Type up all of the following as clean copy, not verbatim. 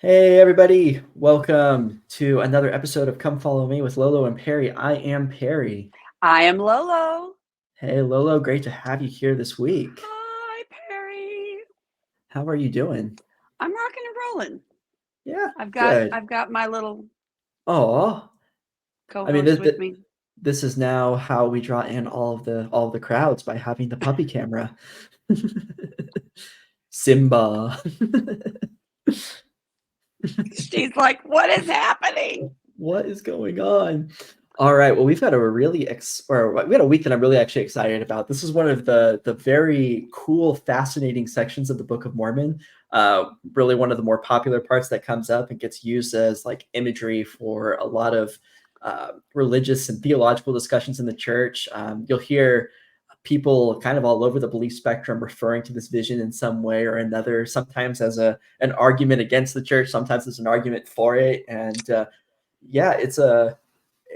Hey everybody, welcome to another episode of Come Follow Me with Lolo and Perry. I am Perry. I am Lolo. Hey Lolo, great to have you here this week. Hi, Perry. How are you doing? I'm rocking and rolling. Yeah, I've got good. I've got my little Oh, I mean co-host with me. this is now how we draw in all of the crowds by having the puppy camera. Simba. She's like, "What is happening?" What is going on? All right. Well, we've got a really we got a week that I'm really actually excited about. This is one of the very cool, fascinating sections of the Book of Mormon. Really one of the more popular parts that comes up and gets used as like imagery for a lot of religious and theological discussions in the church. You'll hear people kind of all over the belief spectrum referring to this vision in some way or another, sometimes as an argument against the church, sometimes as an argument for it. And yeah, it's a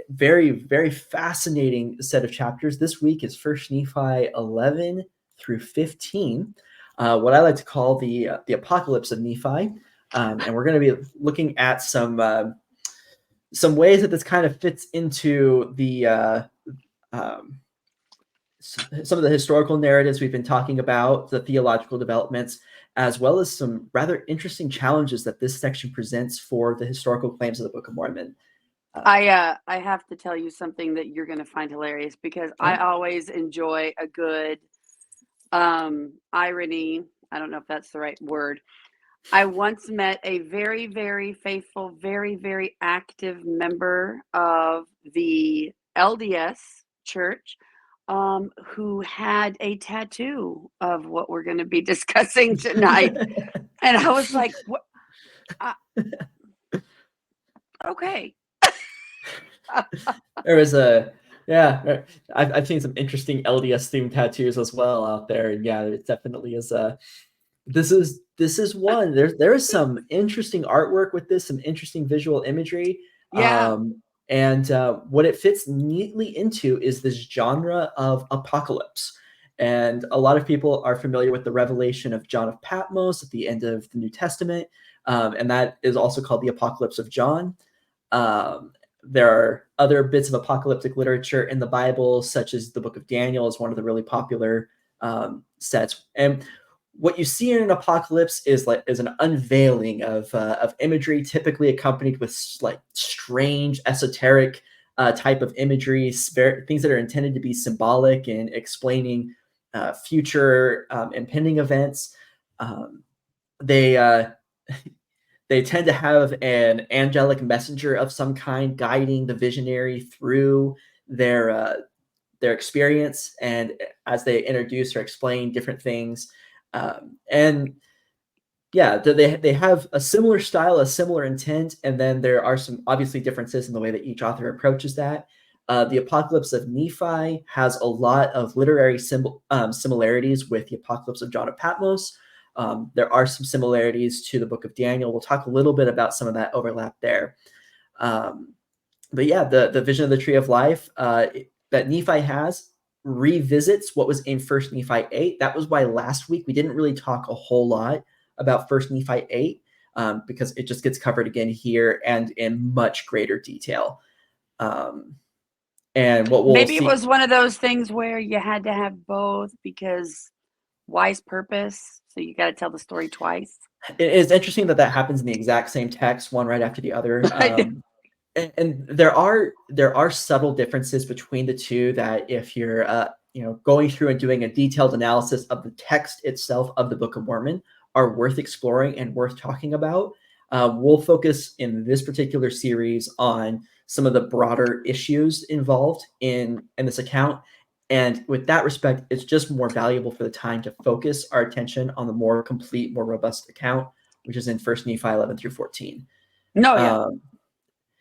very, very fascinating set of chapters. This week is First Nephi 11 through 15, what I like to call the Apocalypse of Nephi. And we're going to be looking at some ways that this kind of fits into the some of the historical narratives we've been talking about, the theological developments, as well as some rather interesting challenges that this section presents for the historical claims of the Book of Mormon. I have to tell you something that you're going to find hilarious because I always enjoy a good irony. I don't know if that's the right word. I once met a very, very faithful, very, very active member of the LDS church who had a tattoo of what we're going to be discussing tonight. And I was like, what? Okay. There was I've seen some interesting LDS themed tattoos as well out there, and yeah, it definitely is this is one. There is some interesting artwork with this, some interesting visual imagery. Yeah. And what it fits neatly into is this genre of apocalypse. And a lot of people are familiar with the revelation of John of Patmos at the end of the New Testament, and that is also called the Apocalypse of John. There are other bits of apocalyptic literature in the Bible, such as the Book of Daniel is one of the really popular sets. And what you see in an apocalypse is an unveiling of imagery, typically accompanied with like strange, esoteric type of imagery, things that are intended to be symbolic and explaining future impending events. They they tend to have an angelic messenger of some kind guiding the visionary through their experience, and as they introduce or explain different things. And yeah, they have a similar style, a similar intent, and then there are some obviously differences in the way that each author approaches that. The Apocalypse of Nephi has a lot of literary similarities with the Apocalypse of John of Patmos. There are some similarities to the Book of Daniel. We'll talk a little bit about some of that overlap there. But yeah, the vision of the tree of life that Nephi has revisits what was in First Nephi 8. That was why last week we didn't really talk a whole lot about First Nephi 8 because it just gets covered again here and in much greater detail. And what we'll Maybe see, it was one of those things where you had to have both because wise purpose. So you got to tell the story twice. it is interesting that happens in the exact same text, one right after the other. And there are subtle differences between the two that if you're going through and doing a detailed analysis of the text itself of the Book of Mormon are worth exploring and worth talking about. We'll focus in this particular series on some of the broader issues involved in this account. And with that respect, it's just more valuable for the time to focus our attention on the more complete, more robust account, which is in First Nephi 11 through 14. No, yeah.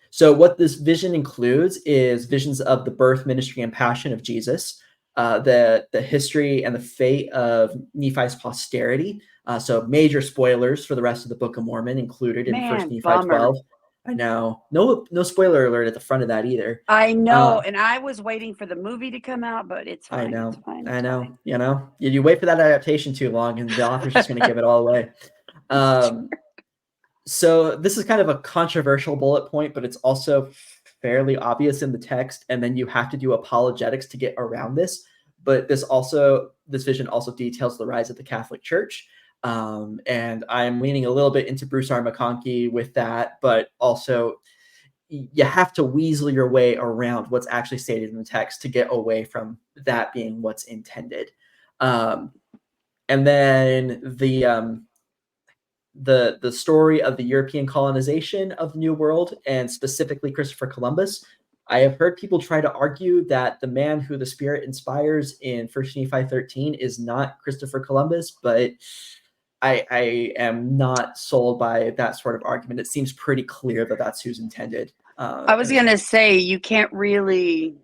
So what this vision includes is visions of the birth, ministry, and passion of Jesus, the history and the fate of Nephi's posterity. So major spoilers for the rest of the Book of Mormon included in First Nephi Bummer. 12. I know. No spoiler alert at the front of that either. I know. And I was waiting for the movie to come out, but it's fine. I know. It's fine. I know. Fine. You wait for that adaptation too long and the author's just going to give it all away. So this is kind of a controversial bullet point, but it's also fairly obvious in the text, and then you have to do apologetics to get around this. But this vision also details the rise of the Catholic Church. And I'm leaning a little bit into Bruce R. McConkie with that, but also you have to weasel your way around what's actually stated in the text to get away from that being what's intended. And then the story of the European colonization of the New World, and specifically Christopher Columbus. I have heard people try to argue that the man who the Spirit inspires in 1 Nephi 13 is not Christopher Columbus, but I am not sold by that sort of argument. It seems pretty clear that that's who's intended. I was going to say, you can't really,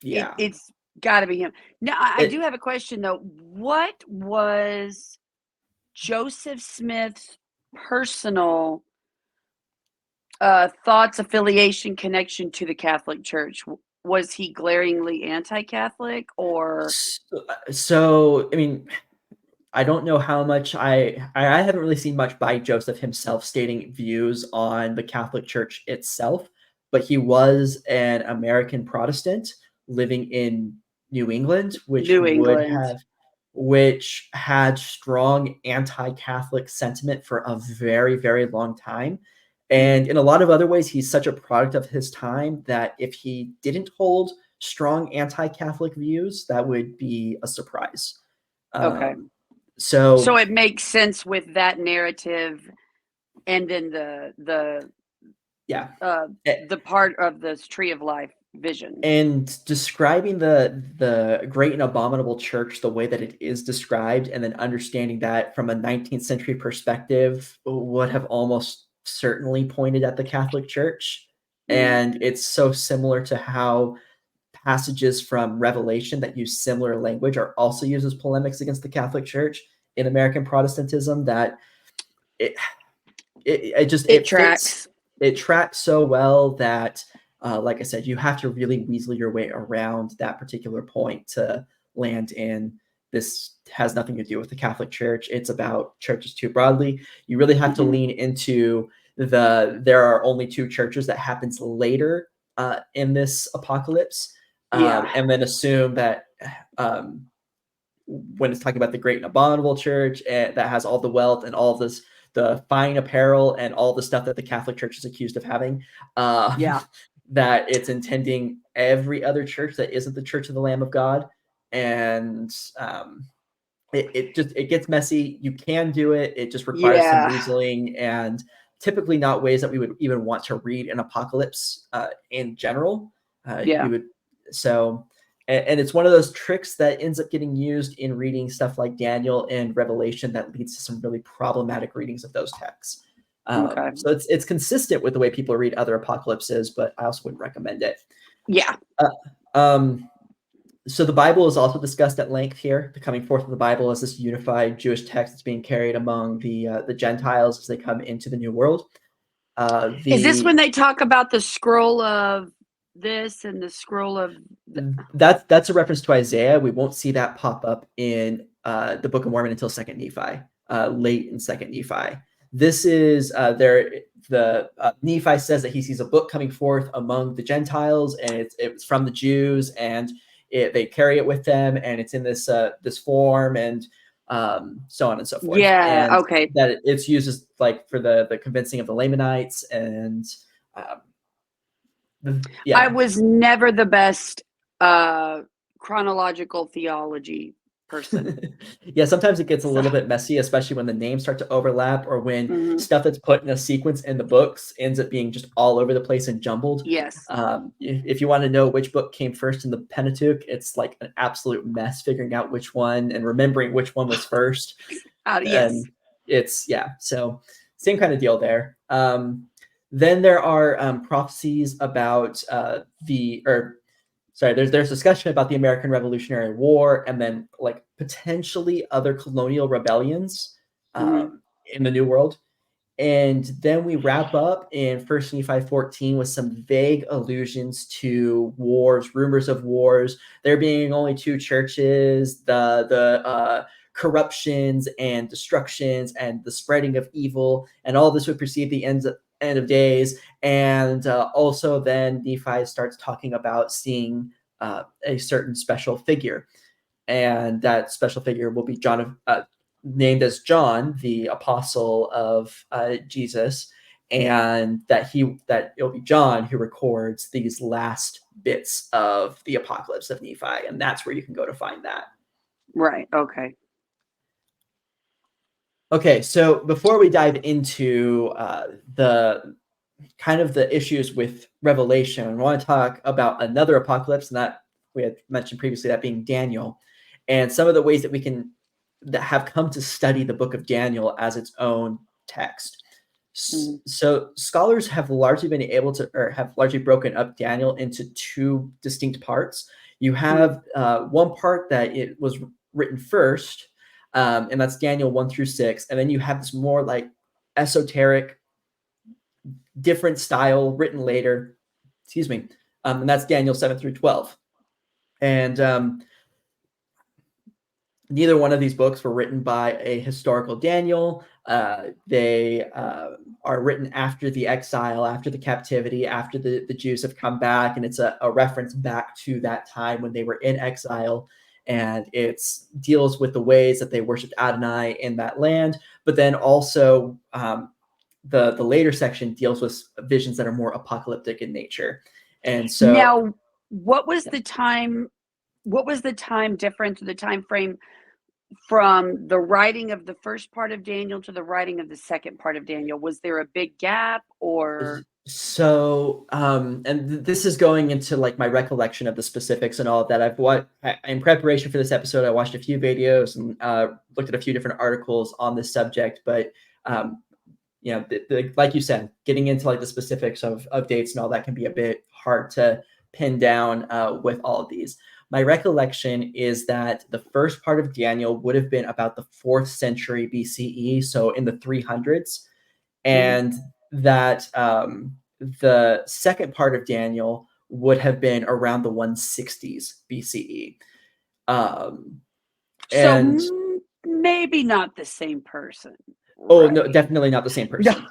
Yeah. it's got to be him. Now, I do have a question, though. What was Joseph Smith's personal thoughts, affiliation, connection to the Catholic Church? Was he glaringly anti-Catholic, or? So, I mean, I don't know how much I haven't really seen much by Joseph himself stating views on the Catholic Church itself, but he was an American Protestant living in New England, New England. which had strong anti-Catholic sentiment for a very, very long time. And in a lot of other ways, he's such a product of his time that if he didn't hold strong anti-Catholic views, that would be a surprise. Okay. So it makes sense with that narrative, and then the part of this Tree of Life vision. And describing the great and abominable church the way that it is described, and then understanding that from a 19th century perspective would have almost certainly pointed at the Catholic Church. And it's so similar to how passages from Revelation that use similar language are also used as polemics against the Catholic Church in American Protestantism that it tracks. It tracks so well that, like I said, you have to really weasel your way around that particular point to land in this has nothing to do with the Catholic Church. It's about churches too broadly. You really have to lean into there are only two churches that happens later in this apocalypse. And then assume that when it's talking about the great and abominable church that has all the wealth and all this, the fine apparel and all the stuff that the Catholic Church is accused of having, that it's intending every other church that isn't the Church of the Lamb of God. And it gets messy. You can do it. It just requires some weaseling, and typically not ways that we would even want to read an apocalypse in general. You would and it's one of those tricks that ends up getting used in reading stuff like Daniel and Revelation that leads to some really problematic readings of those texts. So it's consistent with the way people read other apocalypses, but I also wouldn't recommend it. So the Bible is also discussed at length here. The coming forth of the Bible as this unified Jewish text that's being carried among the Gentiles as they come into the New World. Is this when they talk about the scroll of this and the scroll of that's a reference to Isaiah? We won't see that pop up in the Book of Mormon until 2nd Nephi, late in 2nd Nephi. This is Nephi says that he sees a book coming forth among the Gentiles, and it's from the Jews, and they carry it with them, and it's in this form, and so on and so forth. That it's used as like for the convincing of the Lamanites, and I was never the best chronological theology person. Sometimes it gets a little bit messy, especially when the names start to overlap, or when stuff that's put in a sequence in the books ends up being just all over the place and jumbled. If you want to know which book came first in the Pentateuch, it's like an absolute mess figuring out which one and remembering which one was first. And it's so same kind of deal there. Then there are prophecies about there's discussion about the American Revolutionary War, and then like potentially other colonial rebellions in the New World. And then we wrap up in 1 Nephi 14 with some vague allusions to wars, rumors of wars, there being only two churches, the corruptions and destructions and the spreading of evil, and all this would precede the end of days. And also then Nephi starts talking about seeing a certain special figure, and that special figure will be John, named as John, the apostle of Jesus, and that it'll be John who records these last bits of the Apocalypse of Nephi, and that's where you can go to find that. Right. Okay. Okay, so before we dive into the kind of the issues with Revelation, I want to talk about another apocalypse, and that we had mentioned previously, that being Daniel, and some of the ways that have come to study the book of Daniel as its own text. Mhm. So scholars have largely been able to, or have largely broken up Daniel into two distinct parts. You have one part that it was written first, and that's Daniel 1 through 6, and then you have this more like esoteric, different style written later, and that's Daniel 7 through 12. And neither one of these books were written by a historical Daniel. They are written after the exile, after the captivity, after the Jews have come back, and it's a reference back to that time when they were in exile. And it deals with the ways that they worshiped Adonai in that land, but then also the later section deals with visions that are more apocalyptic in nature. And so now, what was the time? What was the time difference, the time frame from the writing of the first part of Daniel to the writing of the second part of Daniel? Was there a big gap, or? So, and this is going into like my recollection of the specifics and all of that. In preparation for this episode, I watched a few videos and looked at a few different articles on this subject. But like you said, getting into like the specifics of dates and all that can be a bit hard to pin down with all of these. My recollection is that the first part of Daniel would have been about the 4th century BCE, so in the 300s, and that the second part of Daniel would have been around the 160s BCE. So maybe not the same person. Oh, no, Right. definitely not the same person.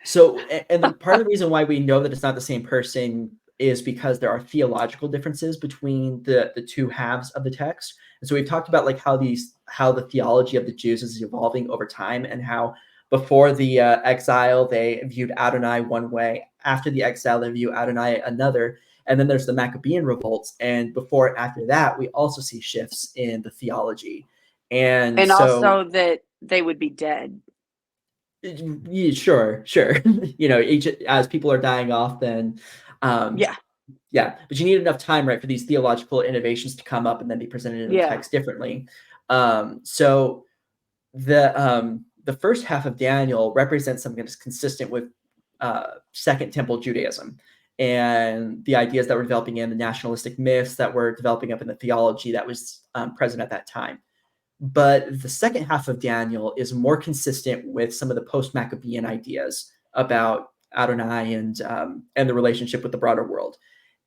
So, and the part of the reason why we know that it's not the same person is because there are theological differences between the two halves of the text. And so we've talked about like how the theology of the Jews is evolving over time, and how before the exile they viewed Adonai one way, after the exile they view Adonai another, and then there's the Maccabean revolts, and before and after that we also see shifts in the theology, and so also that they would be dead. yeah, sure. Each as people are dying off, then Yeah. but you need enough time, right, for these theological innovations to come up and then be presented in the Yeah. text differently. So the first half of Daniel represents something that's consistent with Second Temple Judaism and the ideas that were developing in the nationalistic myths that were developing up in the theology that was present at that time. But the second half of Daniel is more consistent with some of the post-Maccabean ideas about Adonai and the relationship with the broader world.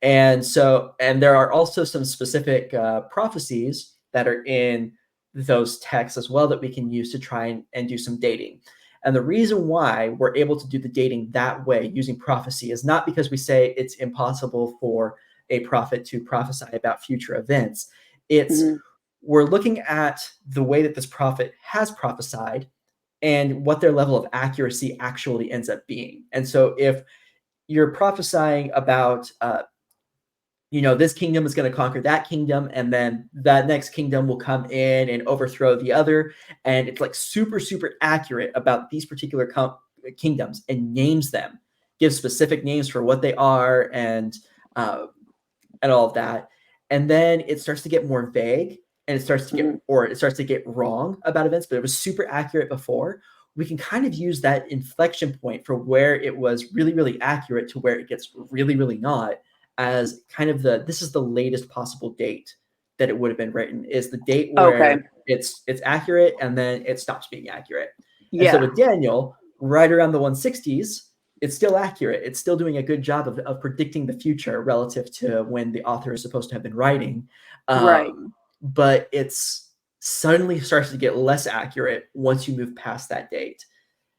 And there are also some specific prophecies that are in those texts as well that we can use to try and do some dating. And the reason why we're able to do the dating that way using prophecy is not because we say it's impossible for a prophet to prophesy about future events. It's we're looking at the way that this prophet has prophesied and what their level of accuracy actually ends up being. And so if you're prophesying about this kingdom is going to conquer that kingdom, and then that next kingdom will come in and overthrow the other, and it's like super super accurate about these particular kingdoms and names them, gives specific names for what they are, and all of that, and then it starts to get more vague, and it starts to get wrong about events, but it was super accurate before. We can kind of use that inflection point for where it was really really accurate to where it gets really really not, as kind of this is the latest possible date that it would have been written, is the date where it's accurate and then it stops being accurate. And so with Daniel, right around the 160s, it's still accurate. It's still doing a good job of predicting the future relative to when the author is supposed to have been writing. Right. But it's suddenly starts to get less accurate once you move past that date.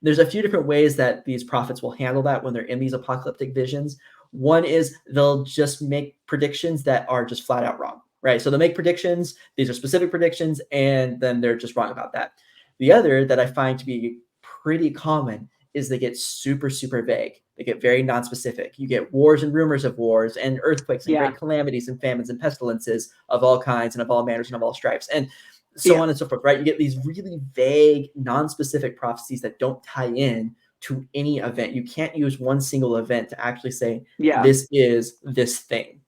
There's a few different ways that these prophets will handle that when they're in these apocalyptic visions. One is they'll just make predictions that are just flat out wrong, right? So they'll make predictions, these are specific predictions, and then they're just wrong about that. The other that I find to be pretty common is they get super, super vague. They get very non-specific. You get wars and rumors of wars and earthquakes and Yeah. great calamities and famines and pestilences of all kinds and of all manners and of all stripes. And so on and so forth, right? You get these really vague, non-specific prophecies that don't tie in to any event. You can't use one single event to actually say, this is this thing.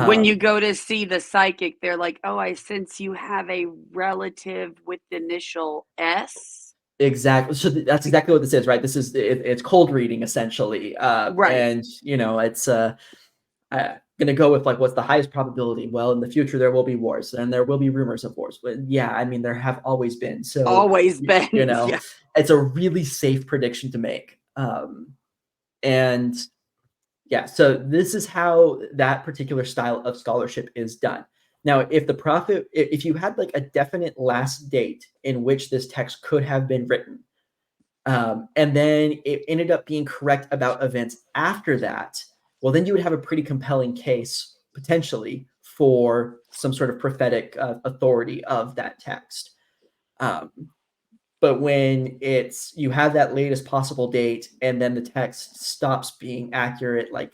When you go to see the psychic, they're like, oh, I sense you have a relative with the initial S. Exactly. So that's exactly what this is, right? This is, it's cold reading essentially. Right. And, it's going to go with like, what's the highest probability? Well, in the future, there will be wars and there will be rumors of wars. But yeah, I mean, there have always been. So, always been. Yeah. It's a really safe prediction to make. And yeah, so this is how that particular style of scholarship is done. Now, if you had like a definite last date in which this text could have been written, and then it ended up being correct about events after that, well, then you would have a pretty compelling case potentially for some sort of prophetic authority of that text. But when you have that latest possible date and then the text stops being accurate, like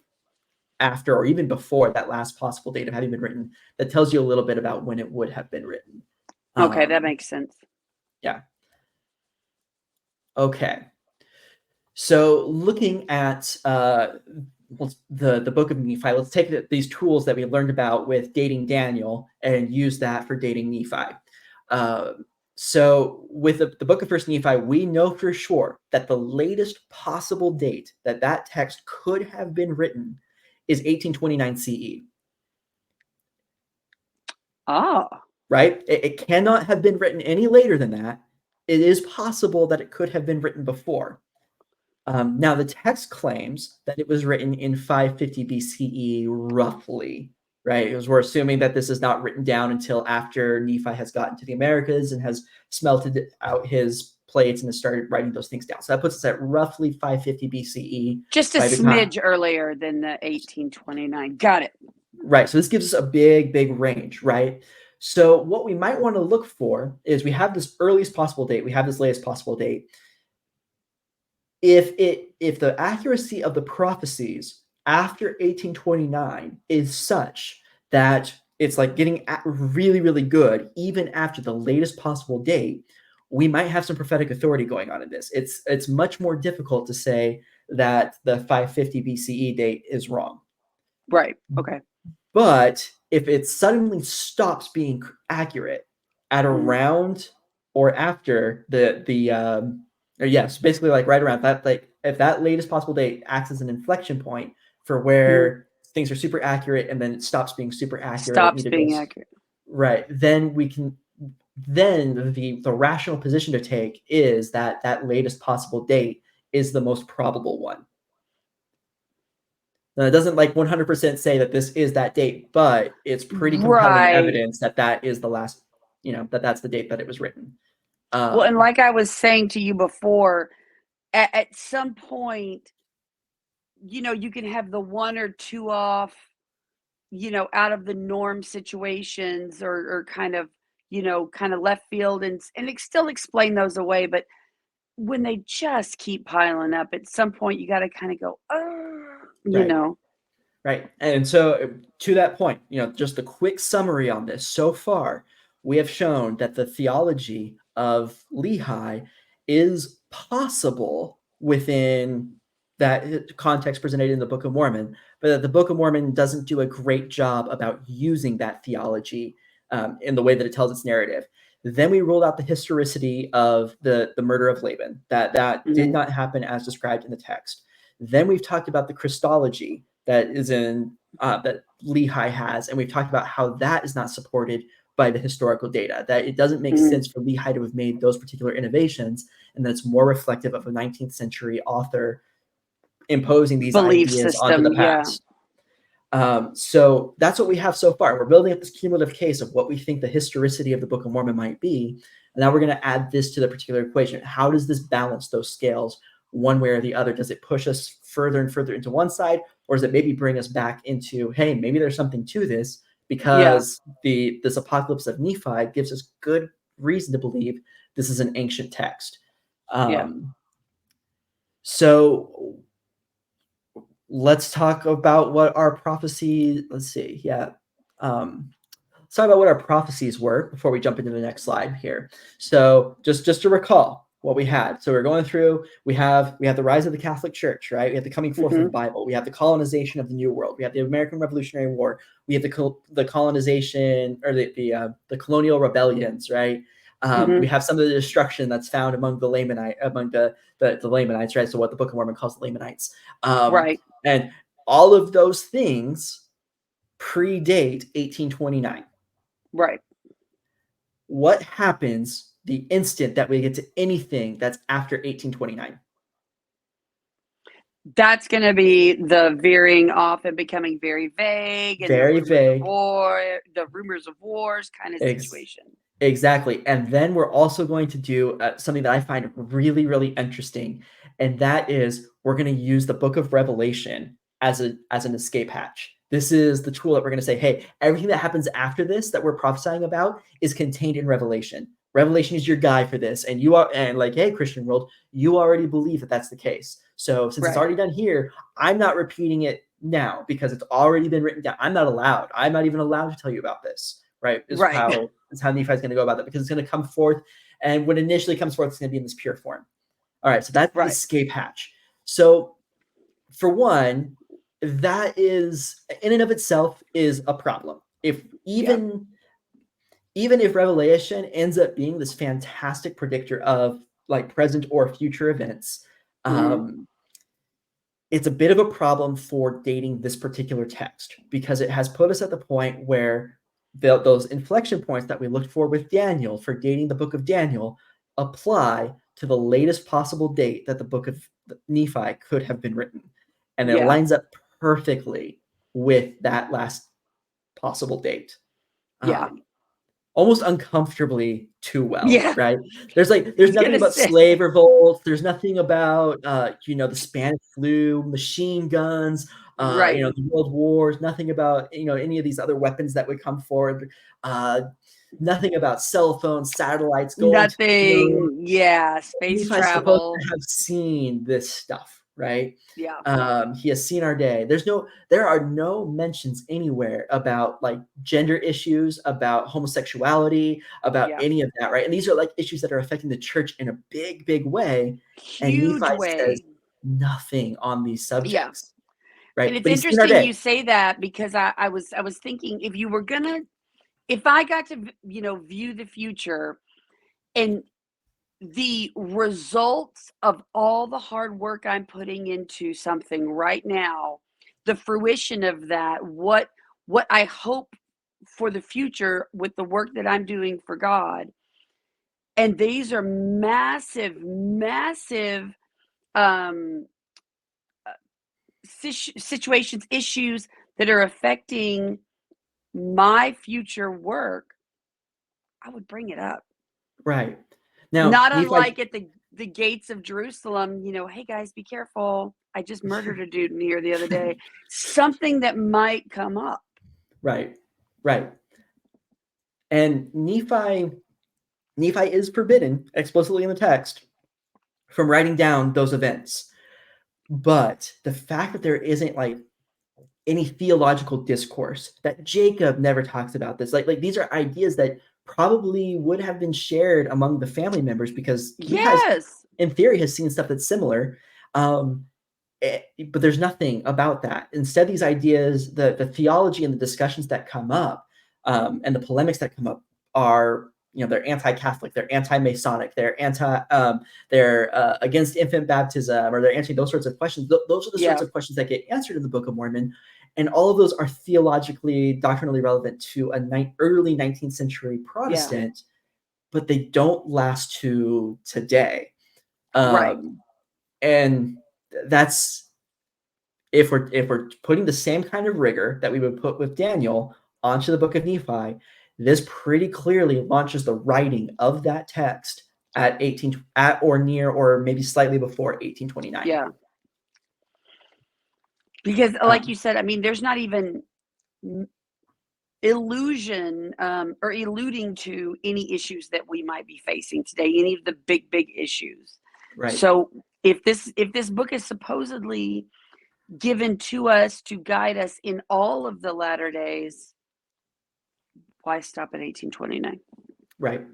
after or even before that last possible date of having been written, that tells you a little bit about when it would have been written. Okay, that makes sense. Yeah. Okay. So looking at the Book of Nephi, let's take these tools that we learned about with dating Daniel and use that for dating Nephi. So with the Book of First Nephi, we know for sure that the latest possible date that text could have been written is 1829 CE. Oh. Right? It cannot have been written any later than that. It is possible that it could have been written before. Now, the text claims that it was written in 550 BCE, roughly, right? Because we're assuming that this is not written down until after Nephi has gotten to the Americas and has smelted out his plates and has started writing those things down. So that puts us at roughly 550 BCE. Just a smidge earlier than the 1829. Got it. Right. So this gives us a big, big range, right? So what we might want to look for is we have this earliest possible date. We have this latest possible date. If the accuracy of the prophecies after 1829 is such that it's like getting really, really good, even after the latest possible date, we might have some prophetic authority going on in this. It's much more difficult to say that the 550 BCE date is wrong. Right. Okay. But if it suddenly stops being accurate at around or after yes, basically like right around that, like if that latest possible date acts as an inflection point for where things are super accurate and then it stops being super accurate. Accurate. Right. Then the rational position to take is that latest possible date is the most probable one. Now, it doesn't like 100% say that this is that date, but it's pretty compelling evidence that is the last, that's the date that it was written. Well, and like I was saying to you before, at some point, you can have the one or two off, out of the norm situations or kind of left field and still explain those away. But when they just keep piling up, at some point you got to kind of go, Right. And so to that point, just a quick summary on this. So far, we have shown that the theology of Lehi is possible within that context presented in the Book of Mormon, but that the Book of Mormon doesn't do a great job about using that theology in the way that it tells its narrative. Then we ruled out the historicity of the murder of Laban, that did not happen as described in the text. Then we've talked about the Christology that is in that Lehi has, and we've talked about how that is not supported by the historical data, that it doesn't make sense for Lehi to have made those particular innovations, and that it's more reflective of a 19th century author imposing these belief ideas system, onto the past. So that's what we have so far. We're building up this cumulative case of what we think the historicity of the Book of Mormon might be. And now we're going to add this to the particular equation. How does this balance those scales one way or the other? Does it push us further and further into one side, or does it maybe bring us back into, hey, maybe there's something to this, because this Apocalypse of Nephi gives us good reason to believe this is an ancient text. So let's talk about what our prophecy, let's see. Yeah. Let's talk about what our prophecies were before we jump into the next slide here. So just to recall what we had. So we're going through, we have the rise of the Catholic Church, right? We have the coming forth of the Bible. We have the colonization of the New World. We have the American Revolutionary War. We have the colonization, or the colonial rebellions, right? We have some of the destruction that's found among the Lamanites, right? So what the Book of Mormon calls the Lamanites. Right. And all of those things predate 1829. Right. What happens the instant that we get to anything that's after 1829? That's going to be the veering off and becoming very vague, and Very vague. The rumors of wars kind of situation. Exactly. And then we're also going to do something that I find really, really interesting, and that is we're going to use the Book of Revelation as an escape hatch. This is the tool that we're going to say, hey, everything that happens after this that we're prophesying about is contained in Revelation. Revelation is your guide for this, and hey, Christian world, you already believe that that's the case. So since it's already done here, I'm not repeating it now because it's already been written down. I'm not even allowed to tell you about this. Right? Is how Nephi is going to go about that, because it's going to come forth, and when it initially comes forth, it's going to be in this pure form. All right, so that's the escape hatch. So for one, that is in and of itself is a problem. If even if Revelation ends up being this fantastic predictor of like present or future events, it's a bit of a problem for dating this particular text, because it has put us at the point where those inflection points that we looked for with Daniel for dating the book of Daniel apply to the latest possible date that the book of Nephi could have been written. And it lines up perfectly with that last possible date. Almost uncomfortably too well, right? There's nothing about slave revolts. There's nothing about the Spanish flu, machine guns, the world wars. Nothing about any of these other weapons that would come forward. Nothing about cell phones, satellites, going nothing. Space travel. Supposed to have seen this stuff, right? He has seen our day. There are no mentions anywhere about like gender issues, about homosexuality, about any of that, right? And these are like issues that are affecting the church in a big, big way. Huge and Nephi way. says nothing on these subjects. Right. And it's interesting you say that, because I was thinking, if I got to view the future, and the results of all the hard work I'm putting into something right now, the fruition of that, what I hope for the future with the work that I'm doing for God. And these are massive situations, issues that are affecting my future work. I would bring it up. Right. Now, not unlike at the gates of Jerusalem, hey guys, be careful. I just murdered a dude in here the other day. Something that might come up. Right. And Nephi is forbidden explicitly in the text from writing down those events. But the fact that there isn't like any theological discourse, that Jacob never talks about this, like these are ideas that probably would have been shared among the family members, because Nephi, in theory, has seen stuff that's similar. But there's nothing about that. Instead, these ideas, the theology and the discussions that come up, and the polemics that come up are, they're anti-Catholic, they're anti-Masonic, they're against infant baptism, or they're answering those sorts of questions. Those are the sorts of questions that get answered in the Book of Mormon, and all of those are theologically, doctrinally relevant to early 19th century Protestant, but they don't last to today. And that's if we're putting the same kind of rigor that we would put with Daniel onto the book of Nephi, this pretty clearly launches the writing of that text at or near or maybe slightly before 1829. Yeah. Because like you said, I mean, there's not even illusion or alluding to any issues that we might be facing today, any of the big issues. Right. So if this book is supposedly given to us to guide us in all of the latter days, why stop at 1829? Right.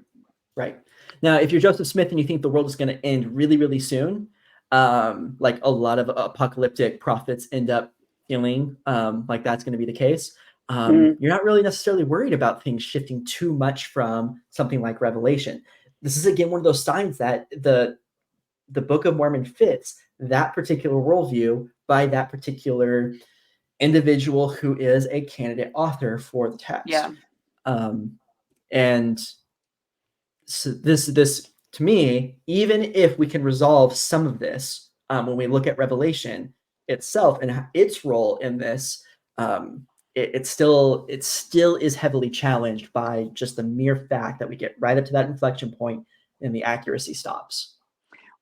Now, if you're Joseph Smith and you think the world is going to end really soon, like a lot of apocalyptic prophets end up feeling like that's going to be the case, you're not really necessarily worried about things shifting too much from something like Revelation. This is, again, one of those signs that the Book of Mormon fits that particular worldview by that particular individual who is a candidate author for the text. Yeah. And so this to me, even if we can resolve some of this when we look at Revelation itself and its role in this, it still is heavily challenged by just the mere fact that we get right up to that inflection point and the accuracy stops.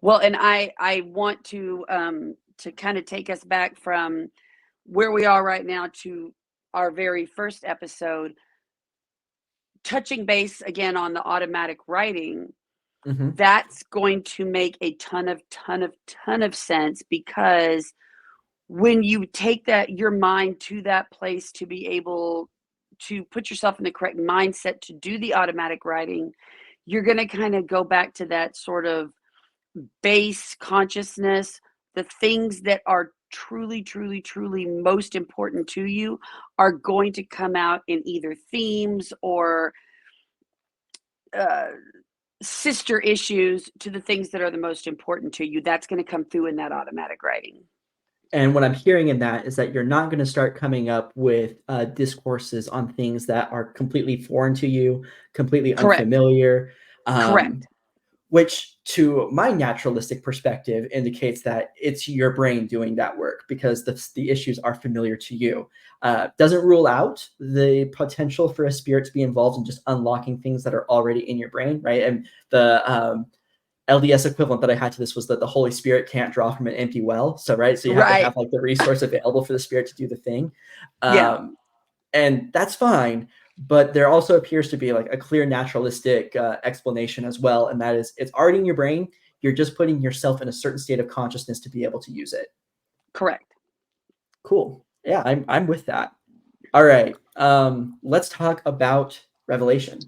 Well, and I want to kind of take us back from where we are right now to our very first episode, touching base again on the automatic writing. That's going to make a ton of sense, because when you take your mind to that place to be able to put yourself in the correct mindset to do the automatic writing, you're going to kind of go back to that sort of base consciousness. The things that are truly most important to you are going to come out in either themes or sister issues to the things that are the most important to you. That's going to come through in that automatic writing. And what I'm hearing in that is that you're not going to start coming up with discourses on things that are completely foreign to you, completely unfamiliar. Correct. Which, to my naturalistic perspective, indicates that it's your brain doing that work, because the issues are familiar to you. Doesn't rule out the potential for a spirit to be involved in just unlocking things that are already in your brain, right? And the LDS equivalent that I had to this was that the Holy Spirit can't draw from an empty well. So, right. So you have to have like the resource available for the Spirit to do the thing. And that's fine. But there also appears to be like a clear naturalistic explanation as well. And that is, it's already in your brain. You're just putting yourself in a certain state of consciousness to be able to use it. Correct. Cool. Yeah, I'm with that. All right. Let's talk about Revelation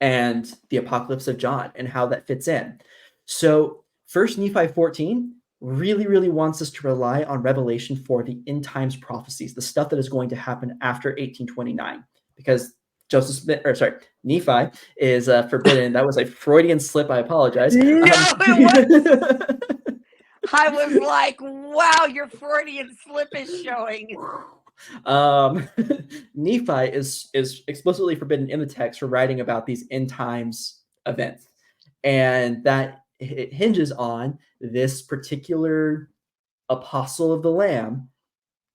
and the Apocalypse of John and how that fits in. So First Nephi 14 really wants us to rely on Revelation for the end times prophecies, the stuff that is going to happen after 1829, because Nephi is forbidden. That was a Freudian slip. I apologize. No, it was. I was like, wow, your Freudian slip is showing. Nephi is explicitly forbidden in the text for writing about these end times events, and that it hinges on this particular apostle of the Lamb,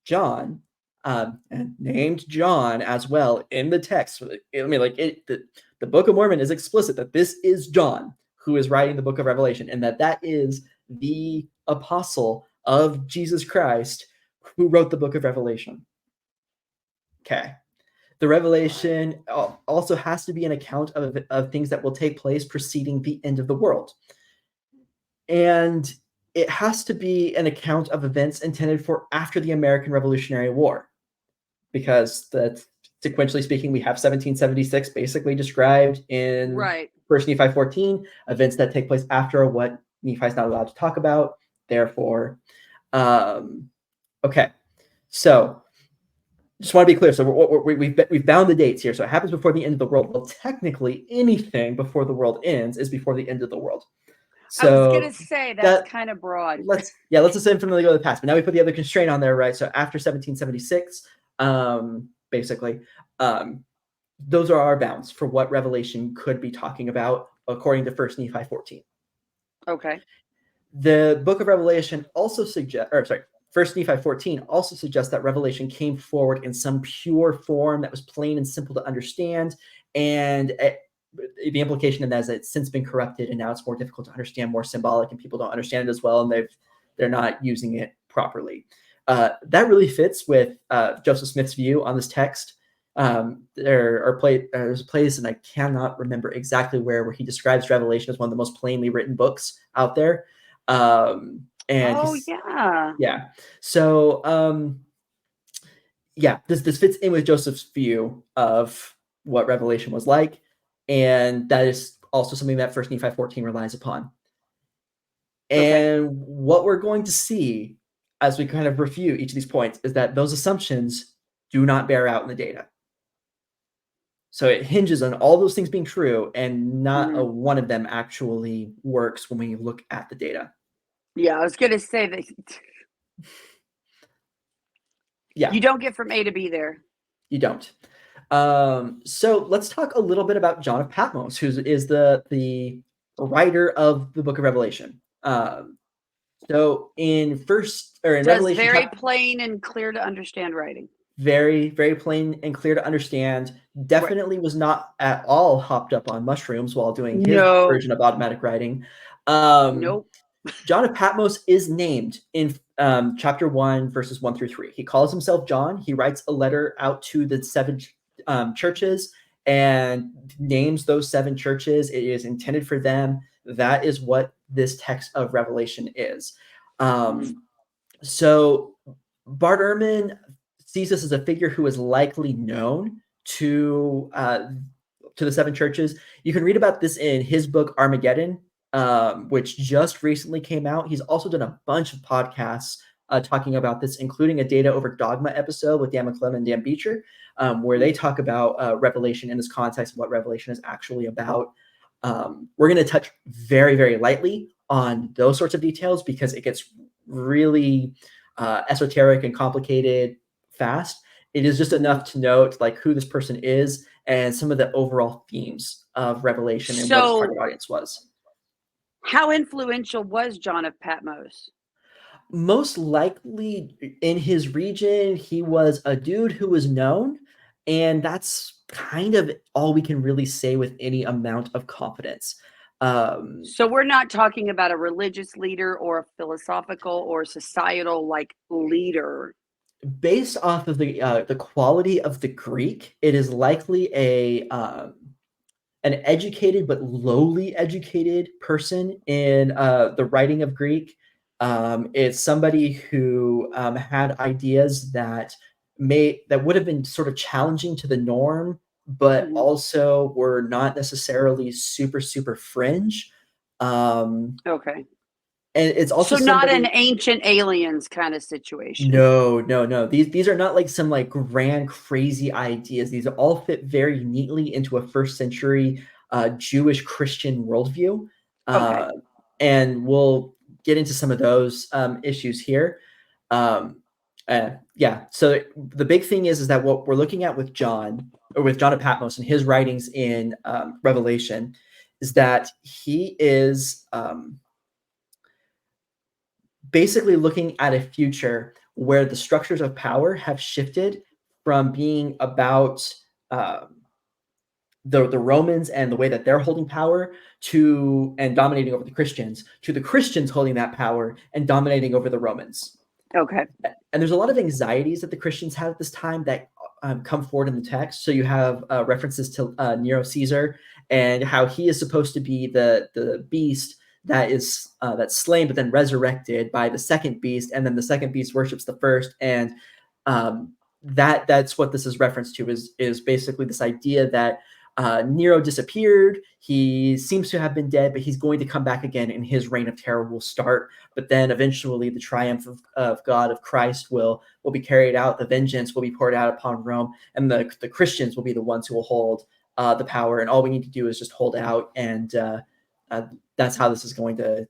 John, and named John as well in the text. I mean, like the Book of Mormon is explicit that this is John who is writing the Book of Revelation, and that is the apostle of Jesus Christ who wrote the Book of Revelation. Okay. The Revelation also has to be an account of things that will take place preceding the end of the world. And it has to be an account of events intended for after the American Revolutionary War, because that's, sequentially speaking, we have 1776 basically described in First Nephi 14, events that take place after what Nephi's not allowed to talk about. Therefore, okay, so just want to be clear. So we've bound the dates here. So it happens before the end of the world. Well, technically, anything before the world ends is before the end of the world. So I was going to say that's kind of broad. Let's just infinitely go to the past. But now we put the other constraint on there, right? So after 1776, basically, those are our bounds for what Revelation could be talking about according to First Nephi 14. Okay. The Book of Revelation also 1 Nephi 14 also suggests that Revelation came forward in some pure form that was plain and simple to understand, and the implication in that is that it's since been corrupted and now it's more difficult to understand, more symbolic, and people don't understand it as well, and they're not using it properly. That really fits with Joseph Smith's view on this text. There's a place, and I cannot remember exactly where he describes Revelation as one of the most plainly written books out there. Yeah. So this fits in with Joseph's view of what Revelation was like, and that is also something that 1 Nephi 14 relies upon. And what we're going to see as we kind of review each of these points is that those assumptions do not bear out in the data. So it hinges on all those things being true, and not a one of them actually works when we look at the data. Yeah, I was going to say that. Yeah. You don't get from A to B there. You don't. So let's talk a little bit about John of Patmos, who is the writer of the Book of Revelation. So in Revelation, very plain and clear to understand writing. Very, very plain and clear to understand. Definitely was not at all hopped up on mushrooms while doing his version of automatic writing. Nope. John of Patmos is named in chapter 1, verses 1 through 3. He calls himself John. He writes a letter out to the 7 churches and names those 7 churches. It is intended for them. That is what this text of Revelation is. So Bart Ehrman sees this as a figure who is likely known to the 7 churches. You can read about this in his book Armageddon, which just recently came out. He's also done a bunch of podcasts talking about this, including a Data Over Dogma episode with Dan McClellan and Dan Beecher, where they talk about Revelation in this context and what Revelation is actually about. We're going to touch very, very lightly on those sorts of details because it gets really esoteric and complicated fast. It is just enough to note like who this person is and some of the overall themes of Revelation and what his target audience was. How influential was John of Patmos? Most likely in his region, he was a dude who was known, and that's kind of all we can really say with any amount of confidence. So we're not talking about a religious leader or a philosophical or societal like leader. Based off of the quality of the Greek, it is likely an educated but lowly educated person in the writing of Greek. It's somebody who had ideas that would have been sort of challenging to the norm, but also were not necessarily super, super fringe. And it's also not an ancient aliens kind of situation. No. These are not like some like grand crazy ideas. These all fit very neatly into a first century Jewish Christian worldview. And we'll get into some of those issues here. So the big thing is that what we're looking at with John of Patmos and his writings in Revelation is that he is basically looking at a future where the structures of power have shifted from being about the Romans and the way that they're holding power and dominating over the Christians, to the Christians holding that power and dominating over the Romans. And there's a lot of anxieties that the Christians have at this time that come forward in the text. So you have references to Nero Caesar and how he is supposed to be the beast that's slain but then resurrected by the second beast, and then the second beast worships the first, and that's what this is referenced to is basically this idea that Nero disappeared. He seems to have been dead, but he's going to come back again, and his reign of terror will start. But then eventually the triumph of God, of Christ, will be carried out. The vengeance will be poured out upon Rome, and the Christians will be the ones who will hold the power. And all we need to do is just hold out, and that's how this is going to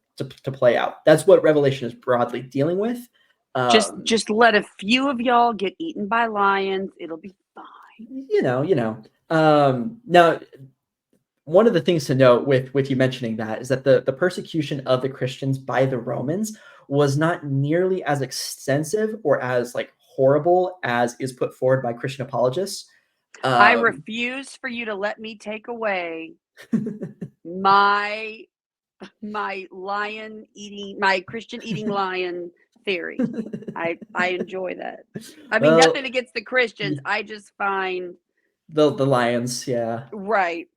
play out. That's what Revelation is broadly dealing with. Just let a few of y'all get eaten by lions. It'll be fine. Now, one of the things to note with you mentioning that is that the persecution of the Christians by the Romans was not nearly as extensive or as like horrible as is put forward by Christian apologists. I refuse for you to let me take away my my Christian eating lion theory. I enjoy that. I mean, Well, nothing against the Christians. I just find the lions, yeah. right.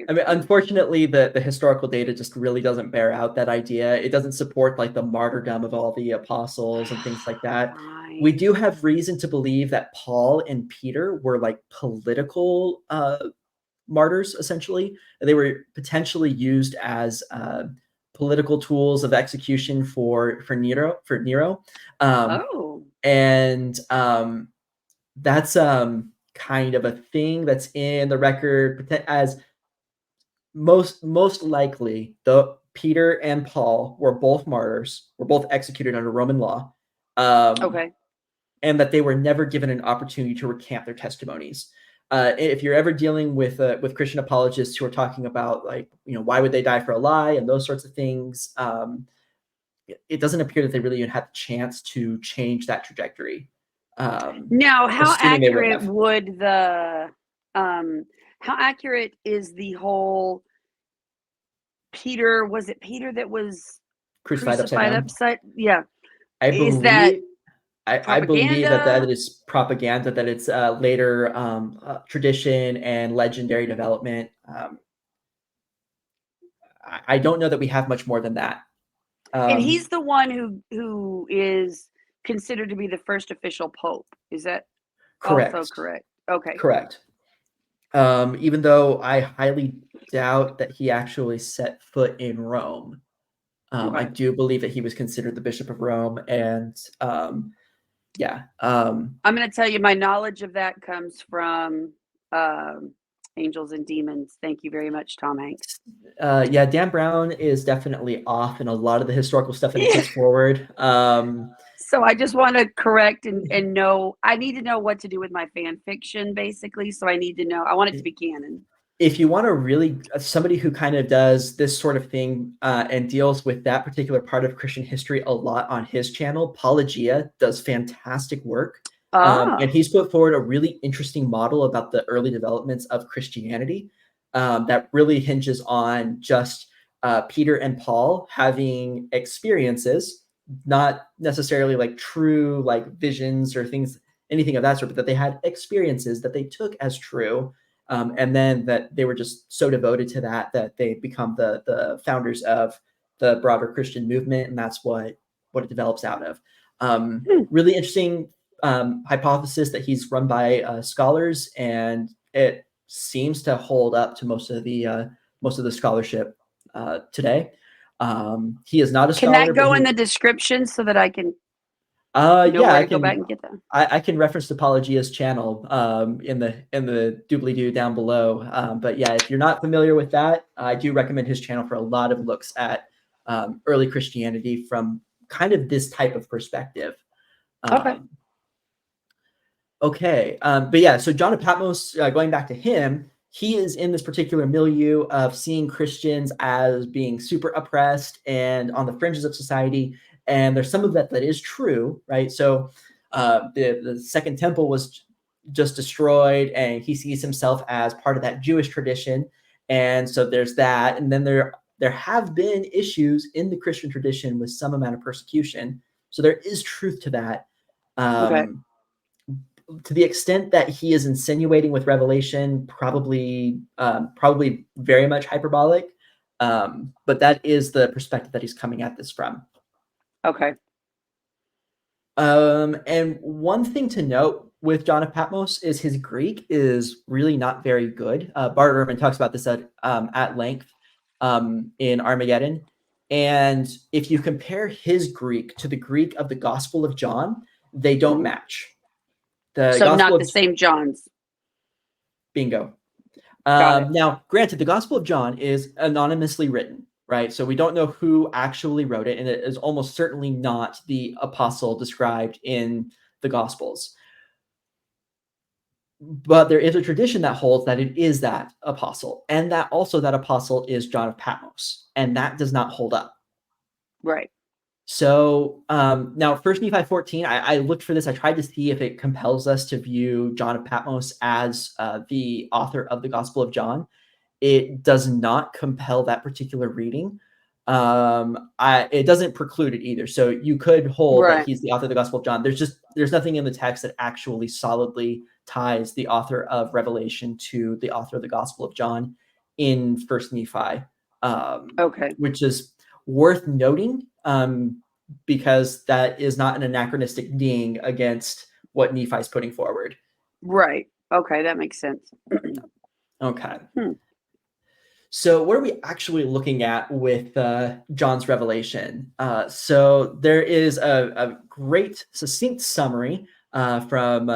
I mean, unfortunately, the historical data just really doesn't bear out that idea. It doesn't support like the martyrdom of all the apostles and things like that. We do Fine. have reason to believe that Paul and Peter were like political martyrs, essentially. They were potentially used as political tools of execution for Nero. Um, Oh, and that's kind of a thing that's in the record as most likely the Peter and Paul were both martyrs, were both executed under Roman law, okay. and that they were never given an opportunity to recant their testimonies. If you're ever dealing with Christian apologists who are talking about like why would they die for a lie and those sorts of things, it doesn't appear that they really even had the chance to change that trajectory. Now, how Assuming they would accurate have would how accurate is the whole Peter, was it Peter that was crucified upside crucified down. upside? Yeah. I Is that believe I believe that propaganda? that is propaganda, that it's later tradition and legendary development. I don't know that we have much more than that. And he's the one who is considered to be the first official pope. Is that also Correct. correct? Okay. Correct. Even though I highly doubt that he actually set foot in Rome, I Okay. do believe that he was considered the Bishop of Rome, and yeah. I'm going to tell you my knowledge of that comes from Angels and Demons. Thank you very much, Tom Hanks. Yeah, Dan Brown is definitely off in a lot of the historical stuff that he puts forward. So I just want to correct and know, I need to know what to do with my fan fiction, basically. So I need to know, I want it to be canon. If you want to really somebody who kind of does this sort of thing and deals with that particular part of Christian history a lot on his channel, Apologia does fantastic work. And he's put forward a really interesting model about the early developments of Christianity that really hinges on just Peter and Paul having experiences, not necessarily like true like visions or things, anything of that sort, but that they had experiences that they took as true. And then that they were just so devoted to that that they become the founders of the broader Christian movement, and that's what it develops out of. Really interesting hypothesis that he's run by scholars, and it seems to hold up to most of the scholarship today. He is not a Can scholar, that but go in the description so that I can know yeah, where I to go back can and get that? I can reference the Apologia's channel in the doobly doo down below. But yeah, if you're not familiar with that, I do recommend his channel for a lot of looks at early Christianity from kind of this type of perspective. Okay. Okay, but yeah, so John of Patmos, going back to him, he is in this particular milieu of seeing Christians as being super oppressed and on the fringes of society, and there's some of that is true, right? So the Second Temple was just destroyed, and he sees himself as part of that Jewish tradition, and so there's that, and then there have been issues in the Christian tradition with some amount of persecution, so there is truth to that. Okay. To the extent that he is insinuating with Revelation, probably very much hyperbolic, but that is the perspective that he's coming at this from. Okay. And one thing to note with John of Patmos is his Greek is really not very good. Bart Ehrman talks about this at length in Armageddon. And if you compare his Greek to the Greek of the Gospel of John, they don't match. The So Gospel not of the same Johns. Bingo. Got it. Now, granted, the Gospel of John is anonymously written, right? So we don't know who actually wrote it, and it is almost certainly not the apostle described in the Gospels. but there is a tradition that holds that it is that apostle, and that also that apostle is John of Patmos, and that does not hold up. Right. So now, First Nephi 14, I looked for this. I tried to see if it compels us to view John of Patmos as the author of the Gospel of John. It does not compel that particular reading. It doesn't preclude it either. So you could hold that Right. he's the author of the Gospel of John. There's nothing in the text that actually solidly ties the author of Revelation to the author of the Gospel of John in First Nephi, Okay. which is worth noting, because that is not an anachronistic ding against what Nephi is putting forward. Right. Okay, that makes sense. Okay. So what are we actually looking at with John's revelation? So there is a great succinct summary from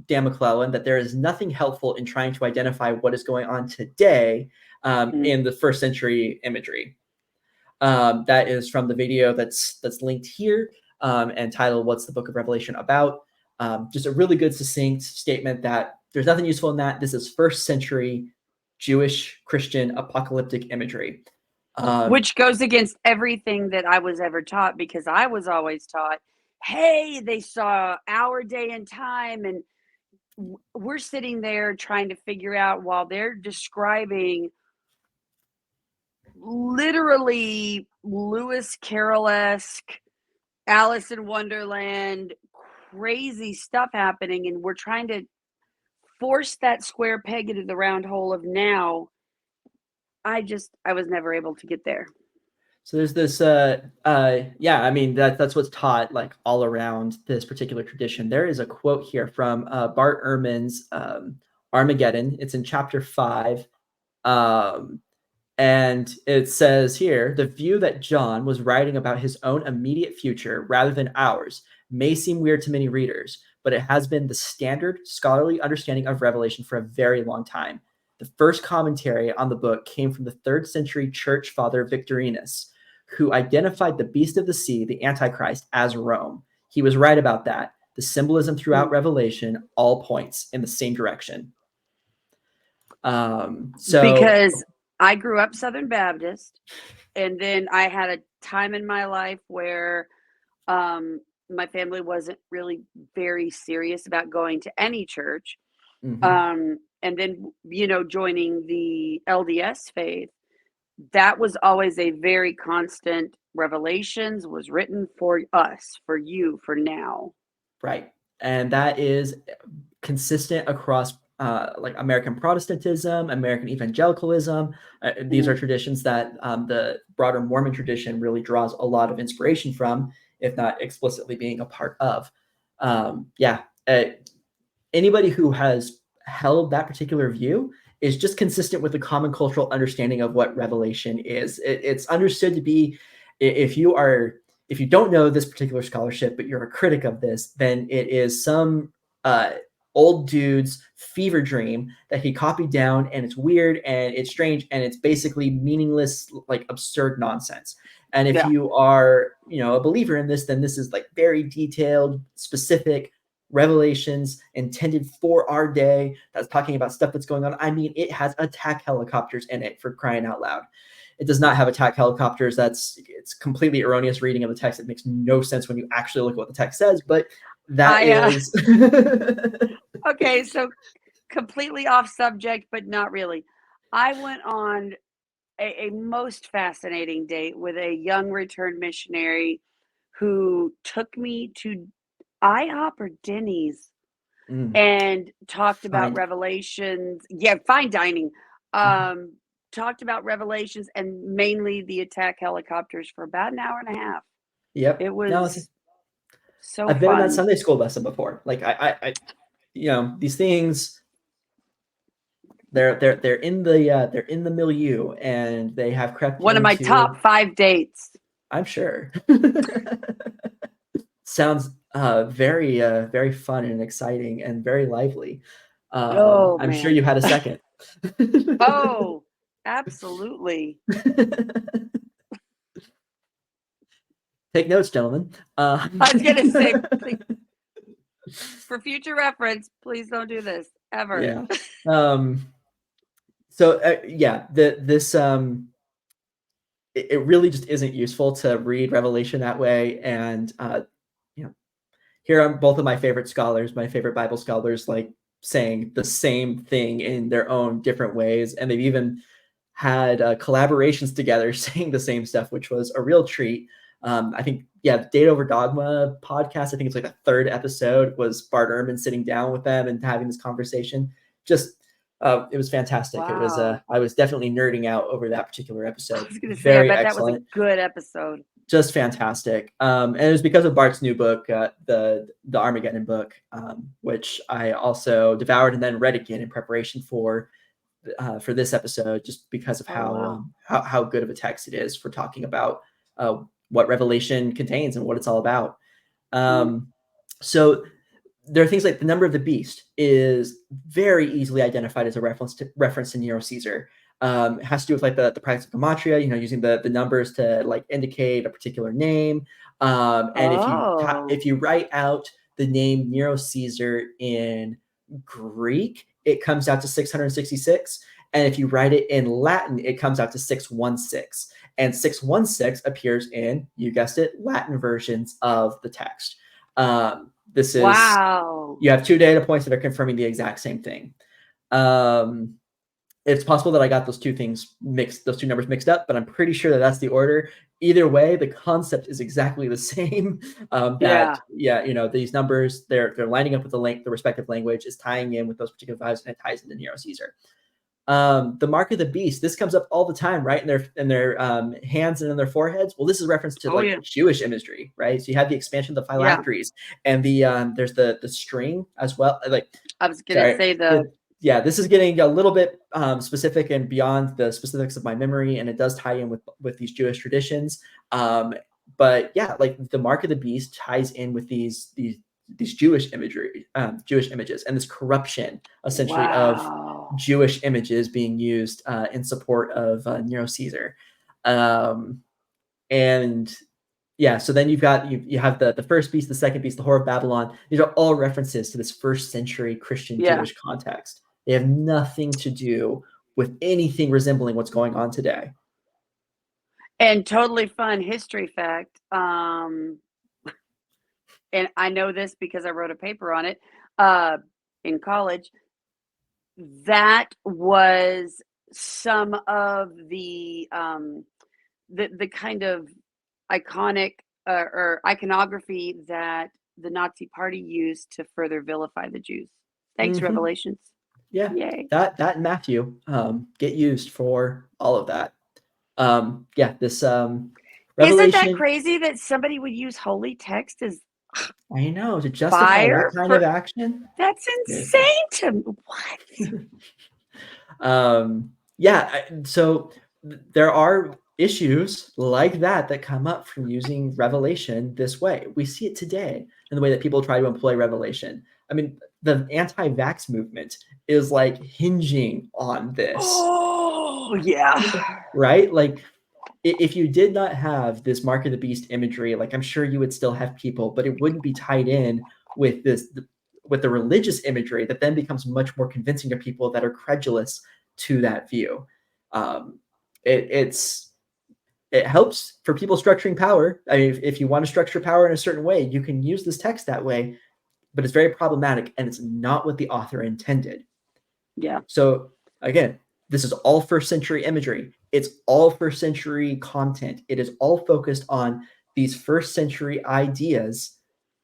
Dan McClellan that there is nothing helpful in trying to identify what is going on today in the first century imagery. That is from the video that's linked here, and titled "What's the Book of Revelation About?" Just a really good succinct statement that there's nothing useful in that. This is first century Jewish Christian apocalyptic imagery. Which goes against everything that I was ever taught, because I was always taught, hey, they saw our day and time, and we're sitting there trying to figure out while they're describing literally Lewis Carroll-esque, Alice in Wonderland, crazy stuff happening, and we're trying to force that square peg into the round hole of now. I was never able to get there. So there's this, yeah, I mean, that's what's taught like all around this particular tradition. There is a quote here from Bart Ehrman's Armageddon. It's in chapter 5. And it says here, the view that John was writing about his own immediate future rather than ours may seem weird to many readers, but it has been the standard scholarly understanding of Revelation for a very long time. The first commentary on the book came from the 3rd century church father Victorinus, who identified the beast of the sea, the Antichrist, as Rome. He was right about that. The symbolism throughout Revelation all points in the same direction. Because I grew up Southern Baptist, and then I had a time in my life where my family wasn't really very serious about going to any church. And then, joining the LDS faith, that was always a very constant. Revelations was written for us, for you, for now. Right. And that is consistent across like American Protestantism, American evangelicalism. These are traditions that the broader Mormon tradition really draws a lot of inspiration from, if not explicitly being a part of. Anybody who has held that particular view is just consistent with the common cultural understanding of what Revelation is. It's understood to be, if you don't know this particular scholarship, but you're a critic of this, then it is some old dude's fever dream that he copied down, and it's weird and it's strange and it's basically meaningless, like absurd nonsense. And if you are, a believer in this, then this is like very detailed, specific revelations intended for our day that's talking about stuff that's going on. I mean, it has attack helicopters in it, for crying out loud. It does not have attack helicopters. It's completely erroneous reading of the text. It makes no sense when you actually look at what the text says, but that is okay, so completely off subject, but not really. I went on a most fascinating date with a young returned missionary who took me to IHOP or Denny's and talked about Revelations. Yeah, fine dining. Talked about Revelations and mainly the attack helicopters for about an hour and a half. Yep. It was so I've been in fun. that Sunday school lesson before. Like I these things, they're in the milieu, and they have crept One of my top 5 dates. I'm sure. Sounds very very fun and exciting and very lively. I'm sure you had a second. Oh, absolutely. Take notes, gentlemen. I was gonna say, for future reference, please don't do this. ever. Yeah. So yeah, this it really just isn't useful to read Revelation that way. And you know, here are both of my favorite scholars, my favorite Bible scholars, like saying the same thing in their own different ways, and they've even had collaborations together saying the same stuff, which was a real treat. I think, yeah, Date Over Dogma podcast, I think it's like the third episode, was Bart Ehrman sitting down with them and having this conversation. Just, it was fantastic. Wow. It was, I was definitely nerding out over that particular episode. I was going to say, Very I bet excellent. that was a good episode. Just fantastic. And it was because of Bart's new book, the Armageddon book, which I also devoured and then read again in preparation for this episode, just because of how good of a text it is for talking about what Revelation contains and what it's all about. So there are things like the number of the beast is very easily identified as a reference to Nero Caesar. It has to do with like the practice of gematria, using the numbers to like indicate a particular name. And if you write out the name Nero Caesar in Greek, it comes out to 666. And if you write it in Latin, it comes out to 616. And 616 appears in, you guessed it, Latin versions of the text. This is, you have two data points that are confirming the exact same thing. It's possible that I got those two numbers mixed up, but I'm pretty sure that that's the order. Either way, the concept is exactly the same. These numbers, they're lining up with the respective language, is tying in with those particular values, and it ties into Nero Caesar. The mark of the beast, this comes up all the time, right? In their hands and in their foreheads. Well, this is a reference to Jewish imagery, right? So you have the expansion of the phylacteries, and there's the string as well. Like, I was gonna say this is getting a little bit specific and beyond the specifics of my memory, and it does tie in with these Jewish traditions. But yeah, like the mark of the beast ties in with these Jewish imagery, Jewish images, and this corruption essentially of Jewish images being used in support of Nero Caesar. And yeah, so then you have the first beast, the second beast, the Whore of Babylon. These are all references to this first century Christian Jewish context. They have nothing to do with anything resembling what's going on today. And totally fun history fact. And I know this because I wrote a paper on it in college. That was some of the kind of iconic or iconography that the Nazi Party used to further vilify the Jews. Thanks, Revelations. Yeah, yay. That and Matthew get used for all of that. This Revelation. Isn't that crazy that somebody would use holy text as I know, to justify that kind of action? That's insane to me. What? So there are issues like that come up from using Revelation this way. We see it today in the way that people try to employ Revelation. I mean, the anti-vax movement is like hinging on this. Oh, yeah. Right? Like, if you did not have this Mark of the Beast imagery, like I'm sure you would still have people, but it wouldn't be tied in with with the religious imagery that then becomes much more convincing to people that are credulous to that view. It helps for people structuring power. I mean, if you want to structure power in a certain way, you can use this text that way, but it's very problematic, and it's not what the author intended. Yeah. So again, this is all first century imagery. It's all first century content. It is all focused on these first century ideas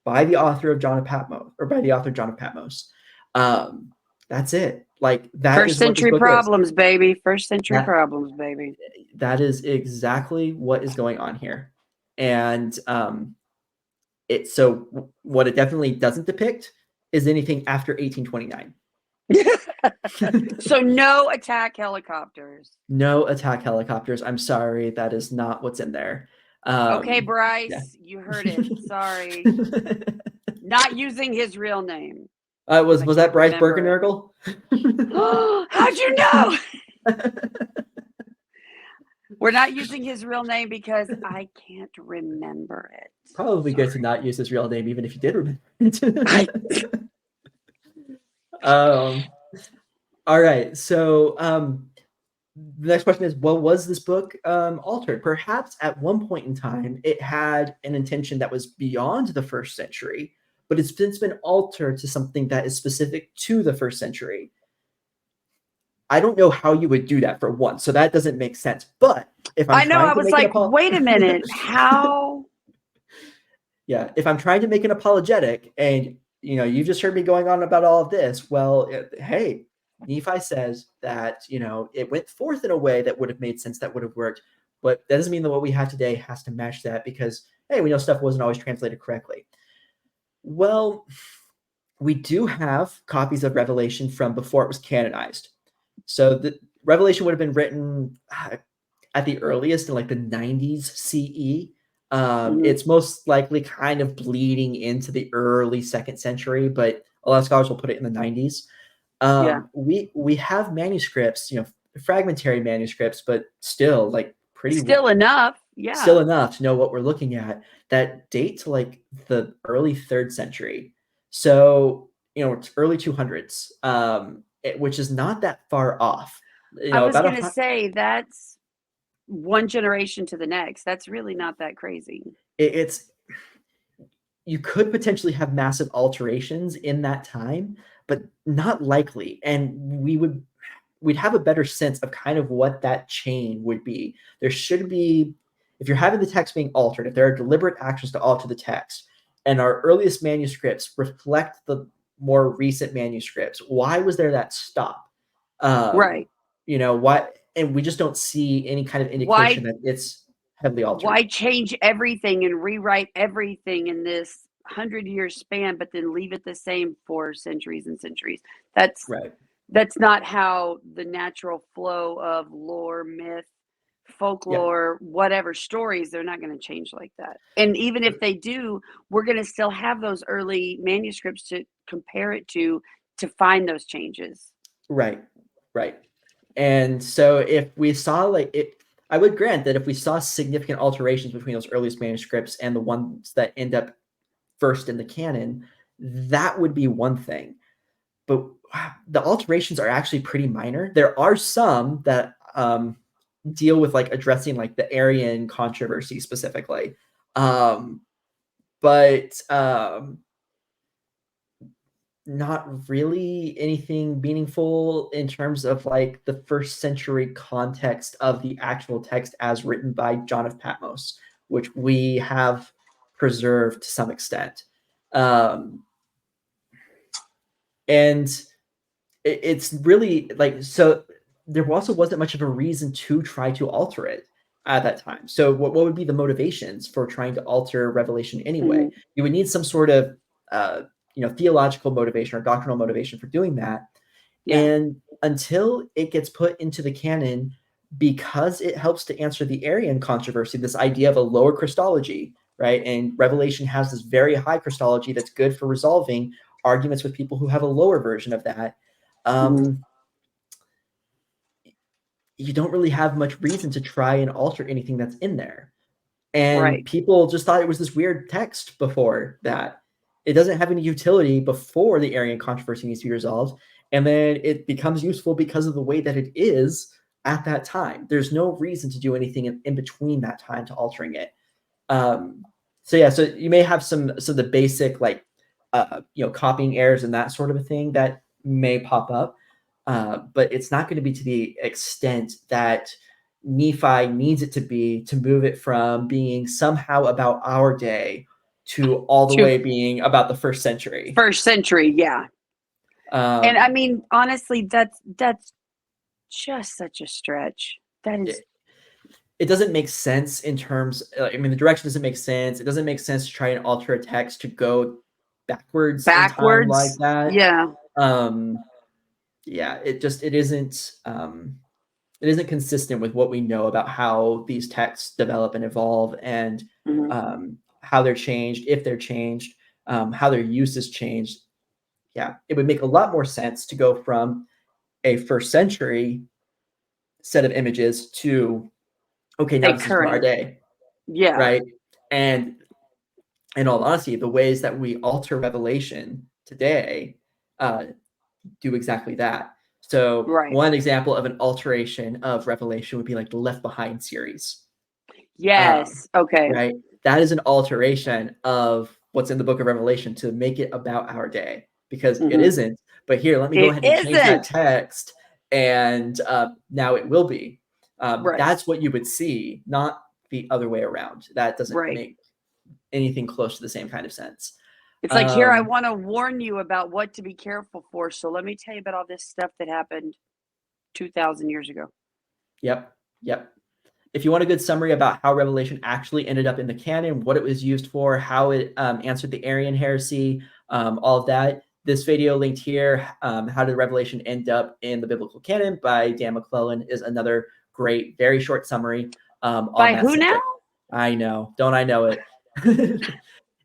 by the author of John of Patmos, or by the author John of Patmos. That's it. Like that first is century what this book problems, is. Baby. First century problems, baby. That is exactly what is going on here. And what it definitely doesn't depict is anything after 1829. So no attack helicopters. No attack helicopters. I'm sorry, that is not what's in there. Okay, Bryce, you heard it. Sorry. Not using his real name. Was that Bryce Birkenurgle? How'd you know? We're not using his real name because I can't remember it. Probably good to not use his real name, even if you did remember it. All right. So the next question is, well, was this book altered? Perhaps at one point in time, it had an intention that was beyond the first century, but it's since been altered to something that is specific to the first century. I don't know how you would do that for one, so that doesn't make sense. But if I'm I know. trying I to was make an like, wait a minute. How? yeah, if I'm trying to make an apologetic, and you just heard me going on about all of this, well, hey, Nephi says that it went forth in a way that would have made sense, that would have worked, but that doesn't mean that what we have today has to match that, because hey, we know stuff wasn't always translated correctly. Well, we do have copies of Revelation from before it was canonized. So the Revelation would have been written at the earliest in like the 90s CE. Mhm. It's most likely kind of bleeding into the early second century, but a lot of scholars will put it in the 90s. Yeah. We have manuscripts, fragmentary manuscripts, but still like Still enough. still Yeah. enough to know what we're looking at, that date to like the early third century. So it's early 200s, which is not that far off. I was About going to say that's one generation to the next. That's really not that crazy. it's you could potentially have massive alterations in that time, but not likely. And we'd have a better sense of kind of what that chain would be. There should be, if you're having the text being altered, if there are deliberate actions to alter the text, and our earliest manuscripts reflect the more recent manuscripts, why was there that stop? Right. Why? And we just don't see any kind of indication Why that it's heavily altered. why change everything and rewrite everything in this 100-year span, but then leave it the same for centuries and centuries? That's Right. that's not how the natural flow of lore, myth, Yeah. folklore, whatever stories, they're not going to change like that. And even if they do, we're going to still have those early manuscripts to compare it to find those changes. Right. Right. And so if we saw like it, I would grant that if we saw significant alterations between those earliest manuscripts and the ones that end up first in the canon, that would be one thing. But the alterations are actually pretty minor. There are some that deal with like addressing like the Arian controversy specifically. But not really anything meaningful in terms of like the first century context of the actual text as written by John of Patmos, which we have preserved to some extent. And it's really like, so there also wasn't much of a reason to try to alter it at that time. So what would be the motivations for trying to alter Revelation anyway? Mhm. You would need some sort of theological motivation or doctrinal motivation for doing that. Yeah. And until it gets put into the canon, because it helps to answer the Arian controversy, this idea of a lower Christology, right? And Revelation has this very high Christology that's good for resolving arguments with people who have a lower version of that. Mhm. um, you don't really have much reason to try and alter anything that's in there. And Right. people just thought it was this weird text before that. It doesn't have any utility before the Arian controversy needs to be resolved. And then it becomes useful because of the way that it is at that time. There's no reason to do anything in between that time to altering it. Um, so yeah, so you may have some of the basic like copying errors and that sort of a thing that may pop up, but it's not going to be to the extent that Nephi needs it to be to move it from being somehow about our day to all the To way being about the first century. first century, yeah. And I Um, mean, honestly, that's just such a stretch. That is it, it doesn't make sense in terms. I mean, the direction doesn't make sense. It doesn't make sense to try and alter a text to go backwards in time like backwards. that. Yeah. Um, yeah, it isn't consistent with what we know about how these texts develop and evolve, and Mhm. how they're changed, if they're changed, how their use is changed. Yeah, it would make a lot more sense to go from a first century set of images to, okay, now A this is for our current. day, Yeah. right? And in all honesty, the ways that we alter Revelation today uh, do exactly that. So Right. one example of an alteration of Revelation would be like the Left Behind series. Yes. Okay. Right? That is an alteration of what's in the Book of Revelation to make it about our day, because it isn't. But here, let me go It ahead and change that isn't. text, and now it will be. Right. That's what you would see, not the other way around. That doesn't Right. make anything close to the same kind of sense. It's like, here, I want to warn you about what to be careful for. So let me tell you about all this stuff that happened 2,000 years ago. Yep. Yep. If you want a good summary about how Revelation actually ended up in the canon, what it was used for, how it answered the Arian heresy, all of that, this video linked here, How Did Revelation End Up in the Biblical Canon by Dan McClellan, is another great, very short summary on By that who subject. now? I know. Don't I know it?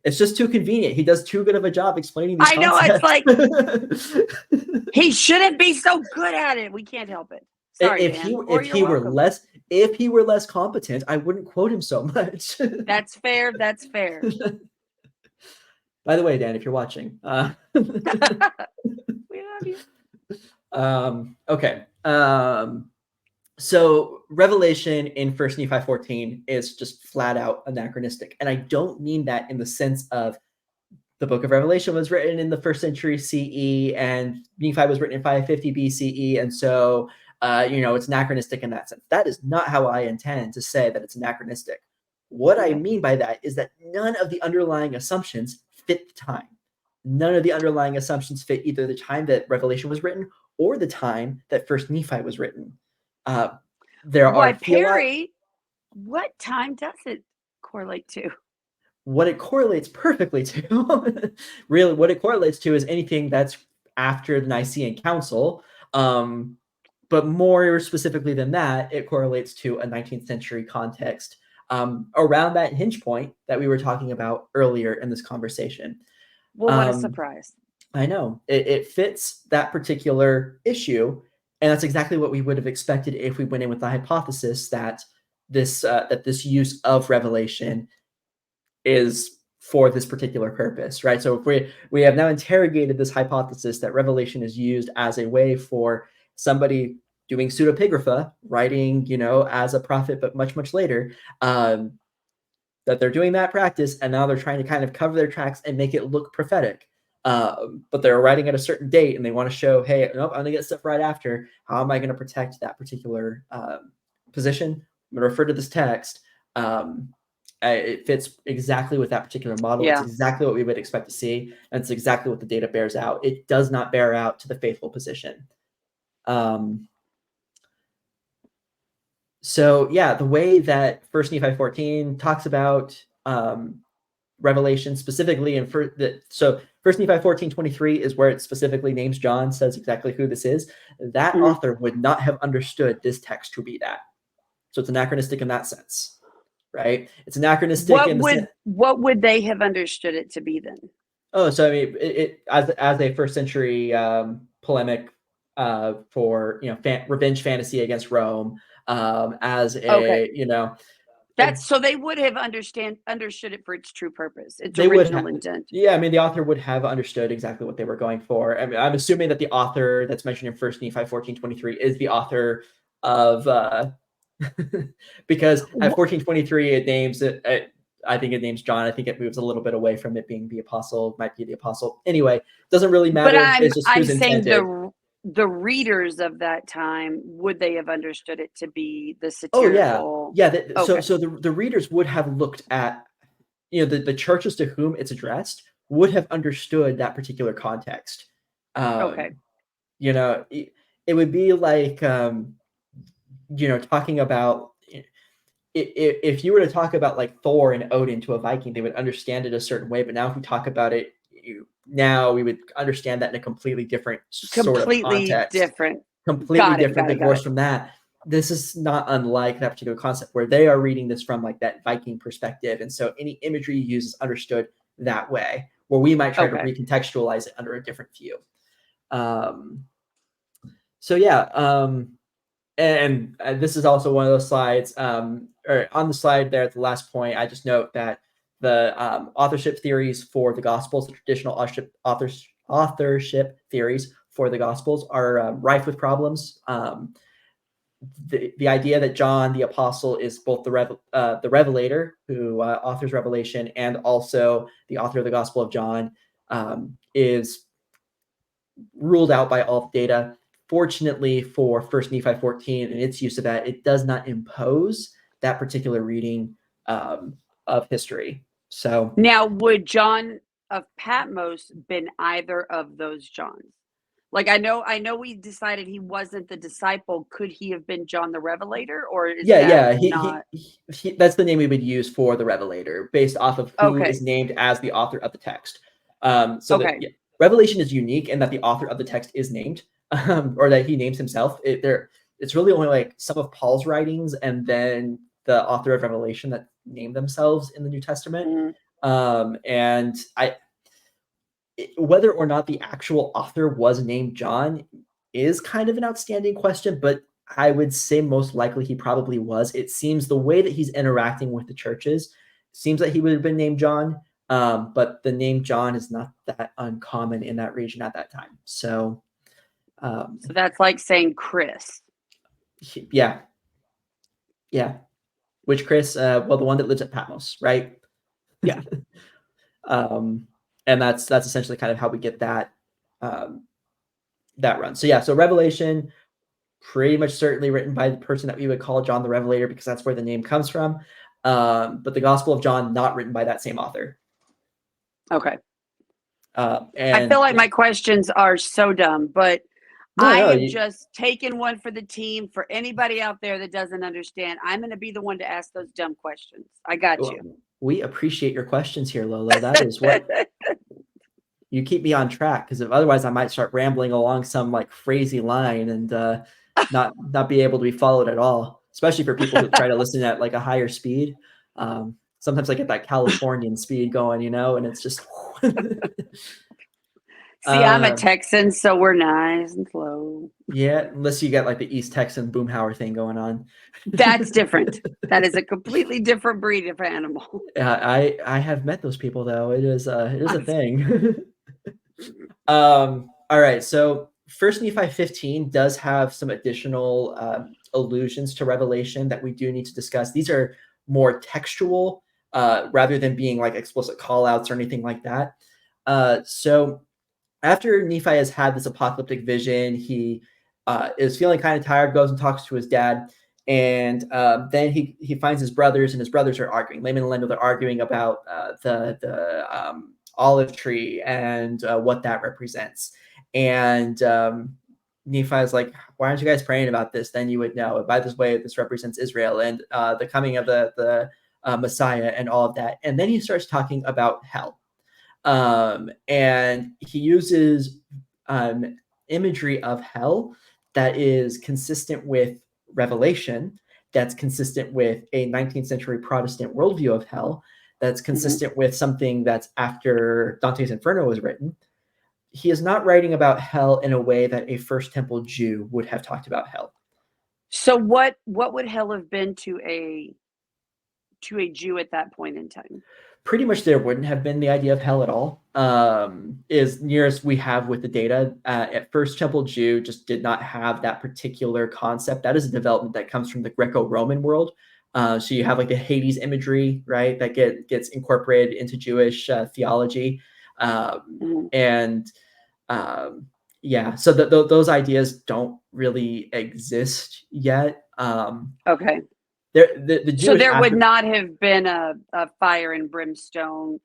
It's just too convenient. He does too good of a job explaining these I know, concepts. it's like, he shouldn't be so good at it. We can't help it. Sorry, if Dan. Or if you're he were welcome. less competent, I wouldn't quote him so much. That's fair. That's fair. By the way, Dan, if you're watching, We love you. Okay. So Revelation in First Nephi 14 is just flat out anachronistic, and I don't mean that in the sense of the Book of Revelation was written in the 1st century CE, and Nephi was written in 550 BCE, and so it's anachronistic in that sense. That is not how I intend to say that it's anachronistic. What I mean by that is that none of the underlying assumptions fit the time. None of the underlying assumptions fit either the time that Revelation was written or the time that First Nephi was written. Why, Perry, what time does it correlate to? What it correlates perfectly to, really, what it correlates to is anything that's after the Nicene Council. But more specifically than that, it correlates to a 19th century context around that hinge point that we were talking about earlier in this conversation. Well, what a surprise. I know. It fits that particular issue, and that's exactly what we would have expected if we went in with the hypothesis that this use of Revelation is for this particular purpose, right? So if we have now interrogated this hypothesis that Revelation is used as a way for somebody doing pseudepigrapha, writing, as a prophet, but much, much later, that they're doing that practice, and now they're trying to kind of cover their tracks and make it look prophetic. But they're writing at a certain date, and they want to show, hey, nope, I'm going to get stuff right after. How am I going to protect that particular position? I'm going to refer to this text. It fits exactly with that particular model. Yeah. It's exactly what we would expect to see, and it's exactly what the data bears out. It does not bear out to the faithful position. So yeah, the way that First Nephi 14 talks about Revelation specifically, and so First Nephi 14:23 is where it specifically names John, says exactly who this is. That author would not have understood this text to be that. So it's anachronistic in that sense, right? It's anachronistic what would they have understood it to be then? Oh, so I mean, it as a 1st century polemic for revenge fantasy against Rome, as a that's so they would have understood it for its true purpose, its they original would intent. Yeah, I mean, the author would have understood exactly what they were going for. I mean, I'm assuming that the author that's mentioned in First Nephi 14:23 is the author of because at 14:23 it names it. I think it names John. I think it moves a little bit away from it being the apostle. Might be the apostle. Anyway, doesn't really matter. But It's just I'm who's saying intended. the readers of that time, would they have understood it to be the Oh satirical? yeah. So the readers would have looked at the churches to whom it's addressed would have understood that particular context. It would be like talking about if you were to talk about like Thor and Odin to a Viking, they would understand it a certain way. But now if we talk about it, now we would understand that in a completely different sort of context. Completely different, divorced from that. This is not unlike that particular concept where they are reading this from like that Viking perspective. And so any imagery you use is understood that way, where we might try to recontextualize it under a different view. And this is also one of those slides, or on the slide there at the last point, I just note that the authorship theories for the Gospels, the traditional authorship theories for the Gospels are rife with problems. The idea that John the Apostle is both the revelator who authors Revelation and also the author of the Gospel of John is ruled out by all data. Fortunately for First Nephi 14 and its use of that, it does not impose that particular reading of history. So now, would John of Patmos been either of those Johns? Like I know we decided he wasn't the disciple. Could he have been John the Revelator, or is that not? That's the name we would use for the revelator based off of who Okay. is named as the author of the text. Okay. Revelation is unique in that the author of the text is named, or that he names himself. It's really only like some of Paul's writings and then the author of Revelation that name themselves in the New Testament. And whether or not the actual author was named John is kind of an outstanding question, but I would say most likely he probably was. It seems the way that he's interacting with the churches seems like he would have been named John, but the name John is not that uncommon in that region at that time. So that's like saying Chris. Yeah. Which Chris? Well, the one that lives at Patmos, right? Yeah. And that's essentially kind of how we get that that run. So Revelation, pretty much certainly written by the person that we would call John the Revelator because that's where the name comes from. But the Gospel of John, not written by that same author. Okay. And I feel like my questions are so dumb, but just taking one for the team. For anybody out there that doesn't understand, I'm going to be the one to ask those dumb questions. I got you. We appreciate your questions here, LoLo. That is what you keep me on track, because otherwise I might start rambling along some like crazy line and not be able to be followed at all, especially for people who try to listen at like a higher speed. Sometimes I get that Californian speed going, and it's just See, I'm a Texan, so we're nice and slow. Yeah, unless you get like the East Texan Boomhauer thing going on. That's different. That is a completely different breed of animal. I have met those people though. It is a thing. All right, so First Nephi 15 does have some additional allusions to Revelation that we do need to discuss. These are more textual rather than being like explicit call-outs or anything like that. So after Nephi has had this apocalyptic vision, he is feeling kind of tired, goes and talks to his dad, and then he finds his brothers, and his brothers are arguing. Laman and Lemuel, they're arguing about the olive tree and what that represents. And Nephi is like, why aren't you guys praying about this? Then you would know. By this way, this represents Israel and the coming of the Messiah and all of that. And then he starts talking about hell. And he uses imagery of hell that is consistent with Revelation, that's consistent with a 19th century Protestant worldview of hell, that's consistent with something that's after Dante's Inferno was written. He is not writing about hell in a way that a First Temple Jew would have talked about hell. So what would hell have been to a Jew at that point in time? Pretty much there wouldn't have been the idea of hell at all, as near as we have with the data. At First Temple Jew just did not have that particular concept. That is a development that comes from the Greco-Roman world. So you have like the Hades imagery, right, that gets incorporated into Jewish theology. And so those ideas don't really exist yet. Okay. So there would not have been a fire and brimstone,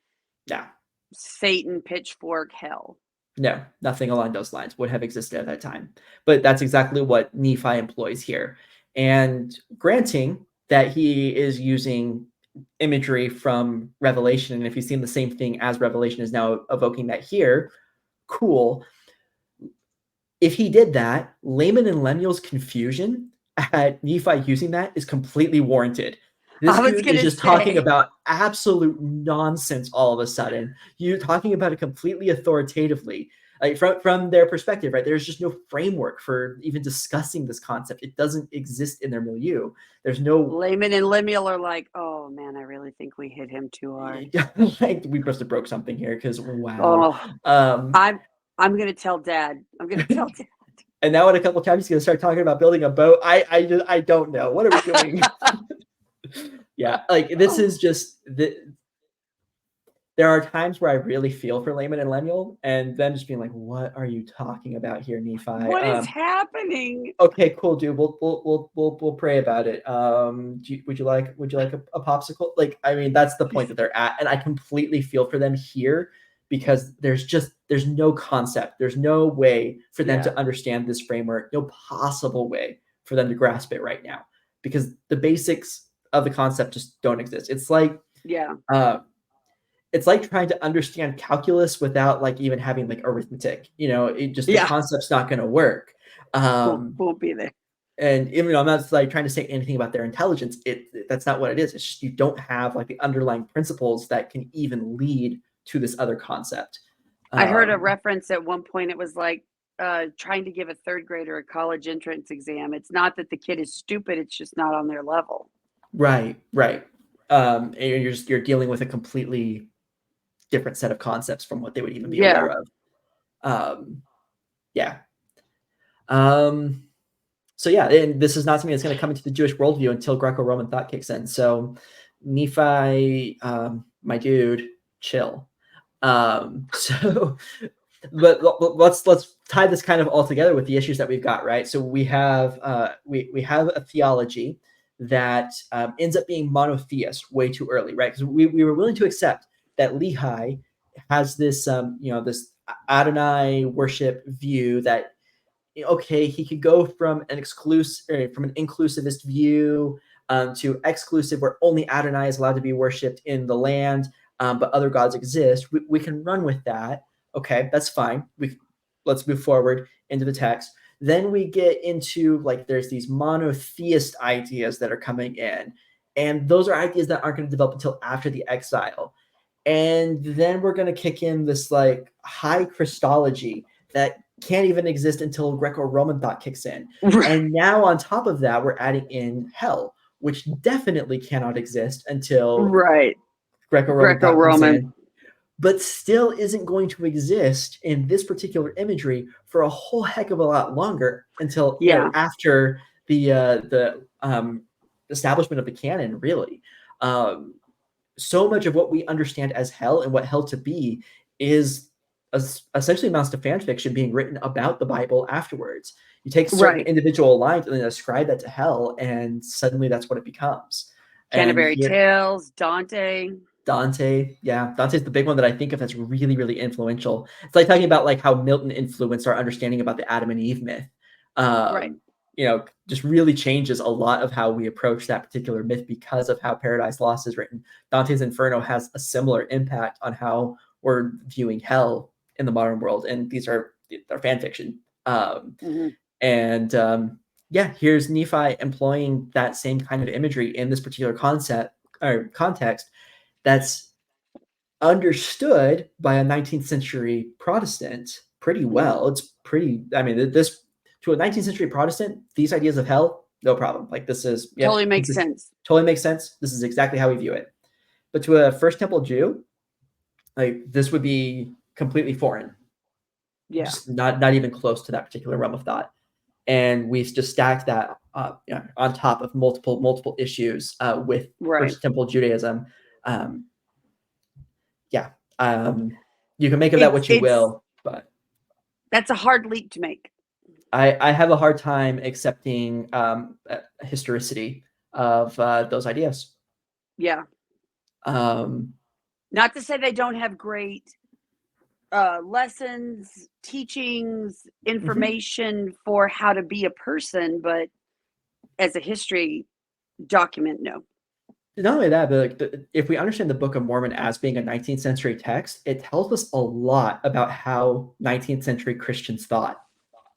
Satan pitchfork hell. No, nothing along those lines would have existed at that time. But that's exactly what Nephi employs here. And granting that he is using imagery from Revelation, and if he's seen the same thing as Revelation is now evoking that here, cool. If he did that, Laman and Lemuel's confusion at Nephi using that is completely warranted. This dude is just talking about absolute nonsense all of a sudden. You're talking about it completely authoritatively. Like from their perspective, right? There's just no framework for even discussing this concept. It doesn't exist in their milieu. There's no... Laman and Lemuel are like, oh man, I really think we hit him too hard. Like we must have broke something here because wow. I'm gonna tell Dad. I'm gonna tell Dad. And now in a couple times he's gonna start talking about building a boat. I don't know. What are we doing? Yeah, like this is just there are times where I really feel for Laman and Lemuel, and them just being like, "What are you talking about here, Nephi?" What is happening? Okay, cool, dude. We'll pray about it. Would you like a popsicle? Like, I mean, that's the point that they're at, and I completely feel for them here because there's no concept, there's no way for them to understand this framework, no possible way for them to grasp it right now because the basics of the concept just don't exist. It's like it's like trying to understand calculus without like even having like arithmetic. The concept's not going to work. Won't be there. And even though I'm not like trying to say anything about their intelligence, that's not what it is. It's just you don't have like the underlying principles that can even lead to this other concept. I heard a reference at one point. It was like trying to give a third grader a college entrance exam. It's not that the kid is stupid; it's just not on their level. Right. And you're dealing with a completely different set of concepts from what they would even be aware of. So yeah, and this is not something that's going to come into the Jewish worldview until Greco-Roman thought kicks in. So Nephi, my dude, chill. But let's tie this kind of all together with the issues that we've got, right? So we have we have a theology that ends up being monotheist way too early, right? Because we were willing to accept that Lehi has this this Adonai worship view that okay, he could go from an inclusivist view to exclusive, where only Adonai is allowed to be worshipped in the land, but other gods exist. We can run with that. Okay, that's fine. Let's move forward into the text. Then we get into like there's these monotheist ideas that are coming in, and those are ideas that aren't going to develop until after the exile. And then we're going to kick in this like high Christology that can't even exist until Greco-Roman thought kicks in. And now on top of that, we're adding in hell, which definitely cannot exist until Greco-Roman thought comes in, but still isn't going to exist in this particular imagery for a whole heck of a lot longer until after the establishment of the canon, really. So much of what we understand as hell and what hell to be is essentially amounts to fan fiction being written about the Bible afterwards. You take certain individual lines and then ascribe that to hell, and suddenly that's what it becomes. Canterbury Tales, Dante. Yeah, Dante's the big one that I think of that's really, really influential. It's like talking about like how Milton influenced our understanding about the Adam and Eve myth. Just really changes a lot of how we approach that particular myth because of how Paradise Lost is written. Dante's Inferno has a similar impact on how we're viewing hell in the modern world, and these are fan fiction. Here's Nephi employing that same kind of imagery in this particular concept or context that's understood by a 19th century Protestant pretty well. It's pretty, I mean, this to a 19th century Protestant, these ideas of hell, no problem. Like this is totally makes sense. Totally makes sense. This is exactly how we view it. But to a First Temple Jew, like this would be completely foreign. Just not even close to that particular realm of thought. And we've just stacked that on top of multiple issues with First Temple Judaism. You can make of that what you will, but that's a hard leap to make. I have a hard time accepting historicity of those ideas. Not to say they don't have great lessons, teachings, information for how to be a person, but as a history document, no. Not only that, but like if we understand the Book of Mormon as being a 19th century text, it tells us a lot about how 19th century Christians thought.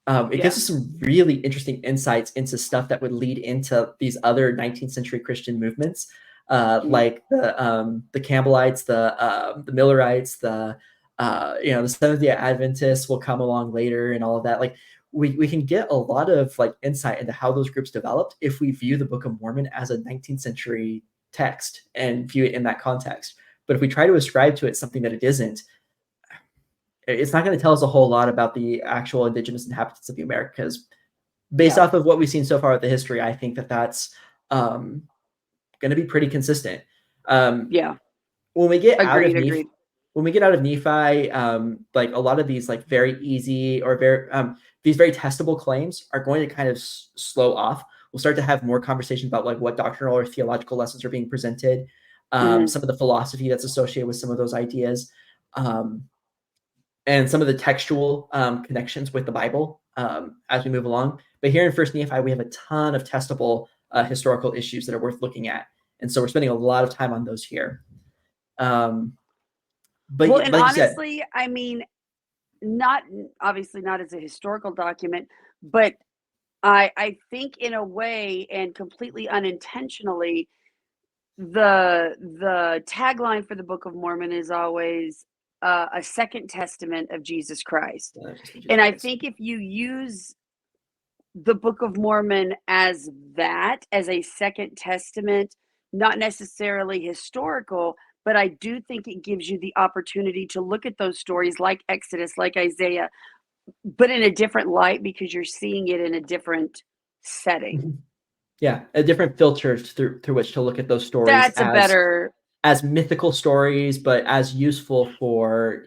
It gives us some really interesting insights into stuff that would lead into these other 19th century Christian movements, like the Campbellites, the Millerites, the Seventh-day Adventists will come along later, and all of that. Like we can get a lot of like insight into how those groups developed if we view the Book of Mormon as a 19th century text and view it in that context. But if we try to ascribe to it something that it isn't, it's not going to tell us a whole lot about the actual indigenous inhabitants of the Americas. Based Yeah. off of what we've seen so far with the history, I think that that's going to be pretty consistent. Um, Yeah. when we get out of Agreed. Nephi, Agreed. like a lot of these like very easy or these very testable claims are going to kind of slow off. We'll start to have more conversations about like what doctrinal or theological lessons are being presented, Hmm. some of the philosophy that's associated with some of those ideas, um, and some of the textual connections with the Bible as we move along. But here in First Nephi, we have a ton of testable historical issues that are worth looking at, and so we're spending a lot of time on those here. Um, but Well, and like you said, honestly, I mean, not obviously not as a historical document, but I think in a way and completely unintentionally, the tagline for the Book of Mormon is always a second testament of Jesus Christ. just Jesus And I Christ. think if you use the Book of Mormon as that, as a second testament, not necessarily historical, but I do think it gives you the opportunity to look at those stories like Exodus, like Isaiah, but in a different light because you're seeing it in a different setting. Mhm. Yeah, a different filter through which to look at those stories That's a better, as mythical stories, but as useful for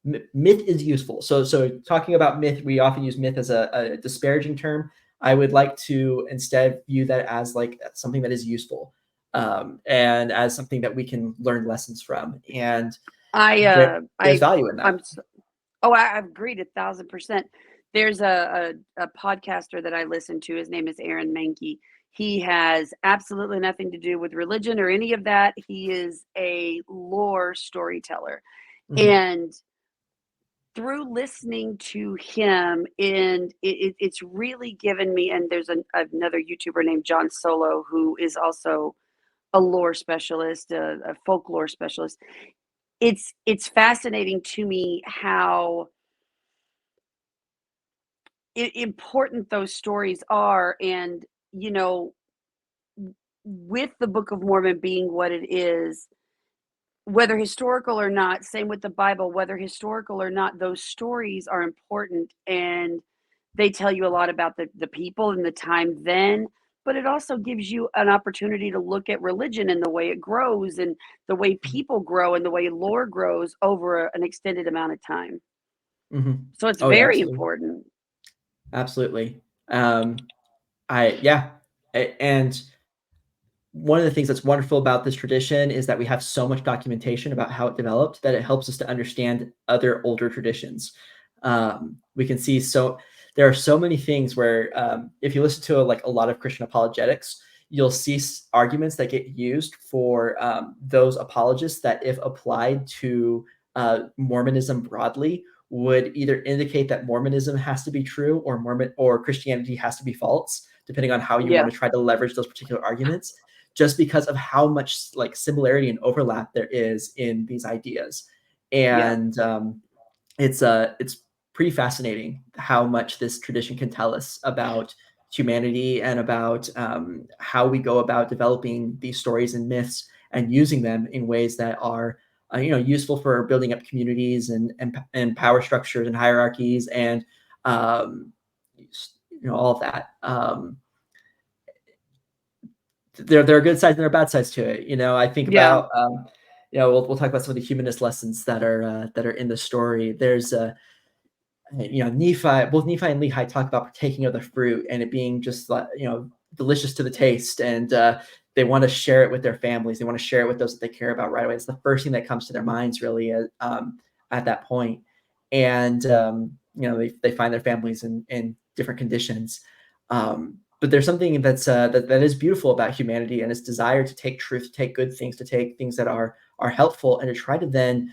myth is useful. So talking about myth, we often use myth as a disparaging term. I would like to instead view that as like something that is useful, and as something that we can learn lessons from, and I, there's value in I'm, that. oh, I've agreed 1,000%. There's a podcaster that I listen to. His name is Aaron Mankey. He has absolutely nothing to do with religion or any of that. He is a lore storyteller. Mhm. And through listening to him, and it's really given me, and there's another YouTuber named John Solo who is also a lore specialist, a folklore specialist. It's fascinating to me how important those stories are, and you know, with the Book of Mormon being what it is, whether historical or not, same with the Bible, whether historical or not, those stories are important, and they tell you a lot about the people and the time then, but it also gives you an opportunity to look at religion and the way it grows and the way Mhm. people grow and the way lore grows over an extended amount of time. Mhm. So it's Oh yeah, very absolutely, important. absolutely. I yeah, and one of the things that's wonderful about this tradition is that we have so much documentation about how it developed that it helps us to understand other older traditions. We can see there are so many things where if you listen to like a lot of Christian apologetics, you'll see arguments that get used for those apologists that, if applied to Mormonism broadly, would either indicate that Mormonism has to be true or Mormon or Christianity has to be false, depending on how you want Yeah, to try to leverage those particular arguments, just because of how much like similarity and overlap there is in these ideas. yeah, And it's pretty fascinating how much this tradition can tell us about humanity and about how we go about developing these stories and myths and using them in ways that are useful for building up communities and power structures and hierarchies and um, all of that. There are good sides and there are bad sides to it. I think yeah. about we'll talk about some of the humanist lessons that are in the story. There's both Nephi and Lehi talk about partaking of the fruit and it being just like, delicious to the taste. And they want to share it with their families. They want to share it with those that they care about right away. It's the first thing that comes to their minds really at that point. And, they find their families in different conditions. But there's something that is beautiful about humanity and its desire to take truth, to take good things, to take things that are helpful and to try to then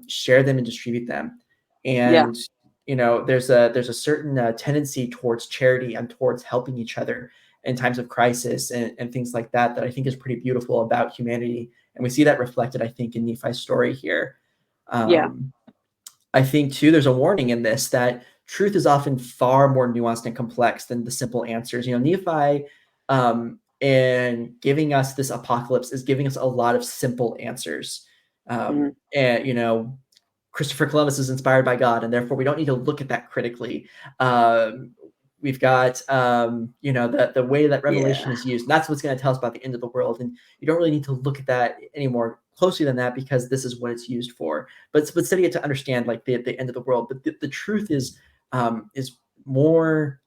share them and distribute them. Yeah, And there's a certain tendency towards charity and towards helping each other in times of crisis and things like that I think is pretty beautiful about humanity, and we see that reflected, I think, in Nephi's story here. yeah, um, I think too there's a warning in this that truth is often far more nuanced and complex than the simple answers. Nephi, in giving us this apocalypse, is giving us a lot of simple answers. mhm, And Christopher Columbus is inspired by God, and therefore we don't need to look at that critically. We've got the way that revelation is used. And that's what's going to tell us about the end of the world, and you don't really need to look at that any more closely than that, because this is what it's used for. But studying it to understand like the end of the world. But the truth is more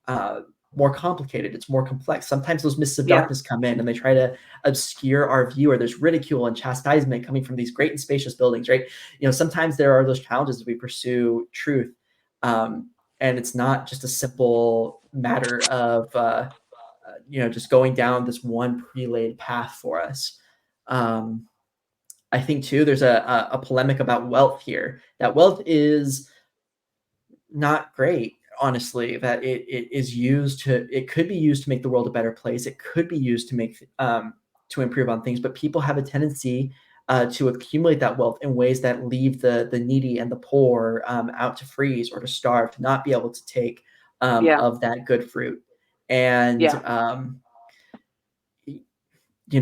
complicated. It's more complex. Sometimes those mists of darkness come in and they try to obscure our view, or there's ridicule and chastisement coming from these great and spacious buildings, right? Sometimes there are those challenges as we pursue truth. And it's not just a simple matter of just going down this one pre-laid path for us. I think too there's a polemic about wealth here. That wealth is not great, honestly. That it could be used to make the world a better place. It could be used to make to improve on things, but people have a tendency to accumulate that wealth in ways that leave the needy and the poor out to freeze or to starve, to not be able to take of that good fruit. And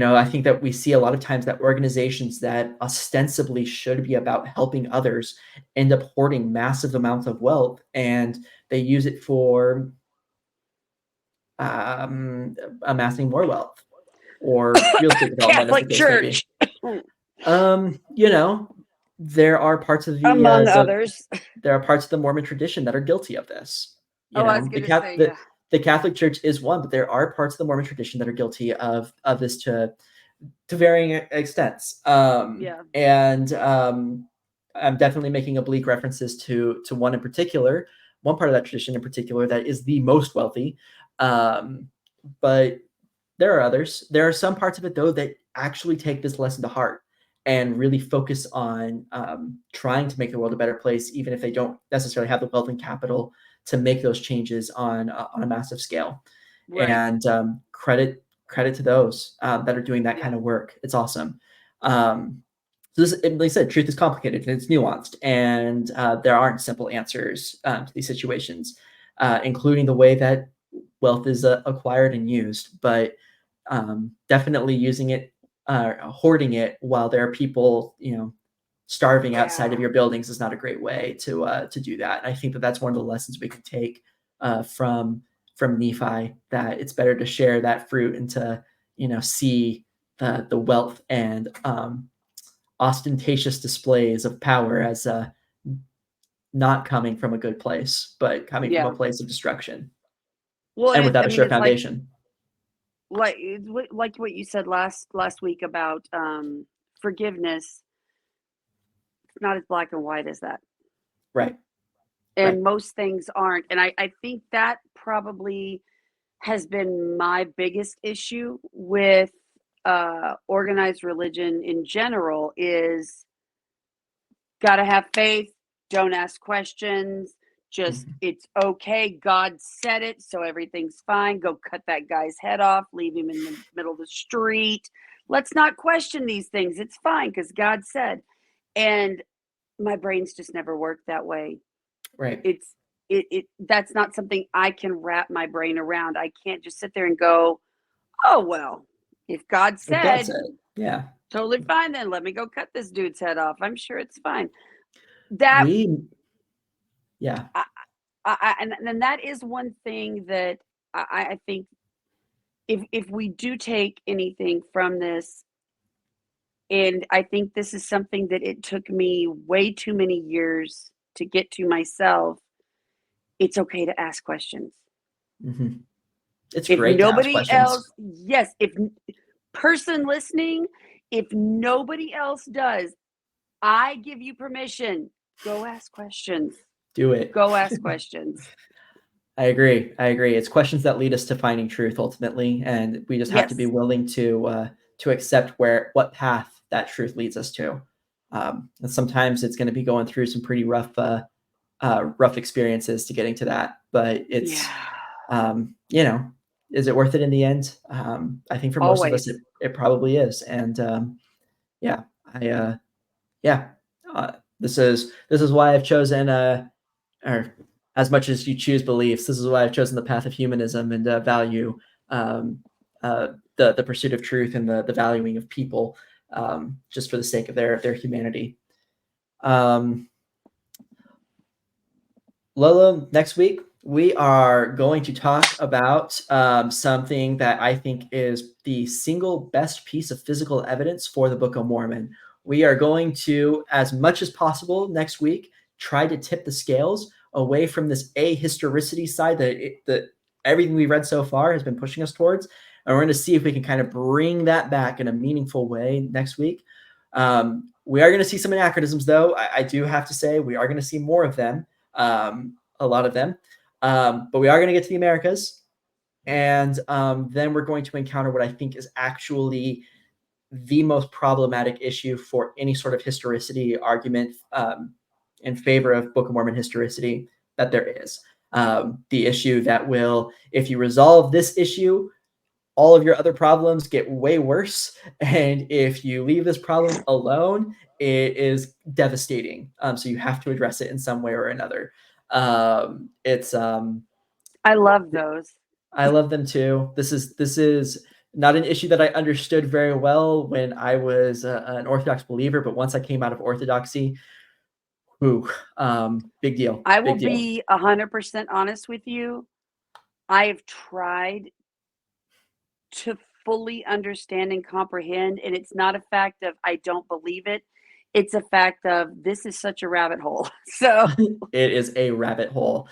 I think that we see a lot of times that organizations that ostensibly should be about helping others end up hoarding massive amounts of wealth, and they use it for amassing more wealth or real estate development, as the Catholic case may be. Church, There are parts of among others. there are parts of the Mormon tradition that are guilty of this. I was going to say, the Catholic Church is one, but there are parts of the Mormon tradition that are guilty of this to varying extents. And I'm definitely making oblique references to one in particular, one part of that tradition in particular that is the most wealthy. But there are others. There are some parts of it, though, that actually take this lesson to heart and really focus on trying to make the world a better place, even if they don't necessarily have the wealth and capital to make those changes on a massive scale. Right. And credit to those that are doing that kind of work. It's awesome. So this, like I said, truth is complicated and it's nuanced, and there aren't simple answers to these situations, including the way that wealth is acquired and used. But definitely using it, hoarding it while there are people, starving outside of your buildings is not a great way to do that. And I think that that's one of the lessons we can take from Nephi, that it's better to share that fruit and to see the wealth and ostentatious displays of power as not coming from a good place, but coming from a place of destruction. Well, and without a sure foundation. Like what you said last week about forgiveness, it's not as black and white as that. Right. And most things aren't. And I think that probably has been my biggest issue with organized religion in general, is gotta have faith, don't ask questions, just it's okay, God said it, so everything's fine. Go cut that guy's head off, leave him in the middle of the street. Let's not question these things. It's fine because God said. And my brain's just never worked that way. Right. That's not something I can wrap my brain around. I can't just sit there and go, oh, well, if God said, yeah, totally fine, then let me go cut this dude's head off. I'm sure it's fine. And that is one thing that I think if we do take anything from this, and I think this is something that it took me way too many years to get to myself, it's okay to ask questions. Mm-hmm. It's great to ask questions. Else, yes, if person listening, if nobody else does, I give you permission. Go ask questions. Do it. Go ask questions. I agree. It's questions that lead us to finding truth ultimately, and we just have to be willing to accept what path that truth leads us to. And sometimes it's going to be going through some pretty rough experiences to getting to that, but it's is it worth it in the end? I think for most of us it probably is. And this is why I've chosen or as much as you choose beliefs, this is why I've chosen the path of humanism and value the pursuit of truth and the valuing of people, just for the sake of their humanity. Lolo, next week we are going to talk about something that I think is the single best piece of physical evidence for the Book of Mormon. We are going to, as much as possible next week, try to tip the scales away from this ahistoricity side that everything we've read so far has been pushing us towards. And we're going to see if we can kind of bring that back in a meaningful way next week. We are going to see some anachronisms, though. I do have to say, we are going to see more of them, a lot of them. But we are going to get to the Americas. And then we're going to encounter what I think is actually the most problematic issue for any sort of historicity argument in favor of Book of Mormon historicity that there is. The issue that will, if you resolve this issue, all of your other problems get way worse. And if you leave this problem alone, it is devastating. So you have to address it in some way or another. It's I love those. I love them too. This is not an issue that I understood very well when I was an Orthodox believer, but once I came out of Orthodoxy, whew, big deal, I will big deal. be 100% honest with you. I have tried to fully understand and comprehend, and it's not a fact of I don't believe it. It's a fact of this is such a rabbit hole. So It is a rabbit hole.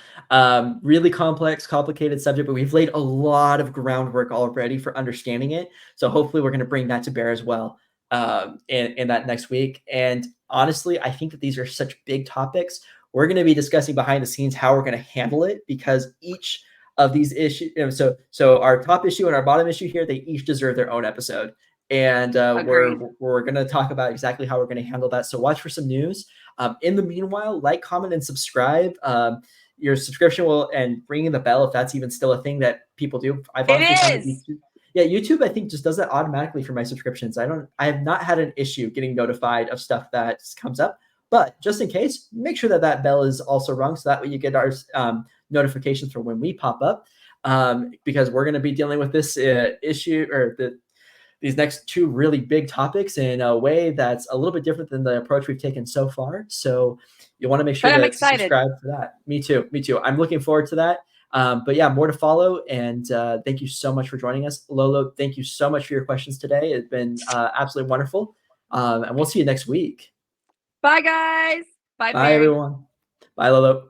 Really complex, complicated subject, but we've laid a lot of groundwork already for understanding it. So hopefully we're going to bring that to bear as well in that next week. And honestly, I think that these are such big topics. We're going to be discussing behind the scenes how we're going to handle it because each of these issues, so our top issue and our bottom issue here, they each deserve their own episode. And agreed. we're going to talk about exactly how we're going to handle that. So watch for some news. In the meanwhile, like, comment, and subscribe. Your subscription will, and ringing the bell if that's even still a thing that people do. I've honestly found that It is. YouTube, yeah, YouTube I think just does that automatically for my subscriptions. I have not had an issue getting notified of stuff that comes up. But just in case, make sure that that bell is also rung so that way you get our notifications for when we pop up. Because we're going to be dealing with this issue or these next two really big topics in a way that's a little bit different than the approach we've taken so far. So you want to make sure But I'm to excited. subscribe for that. Me too. Me too. I'm looking forward to that. But yeah, more to follow. And thank you so much for joining us. Lolo, thank you so much for your questions today. It's been absolutely wonderful. And we'll see you next week. Bye, guys. Bye, Bye, Barry. everyone. Bye, Lolo.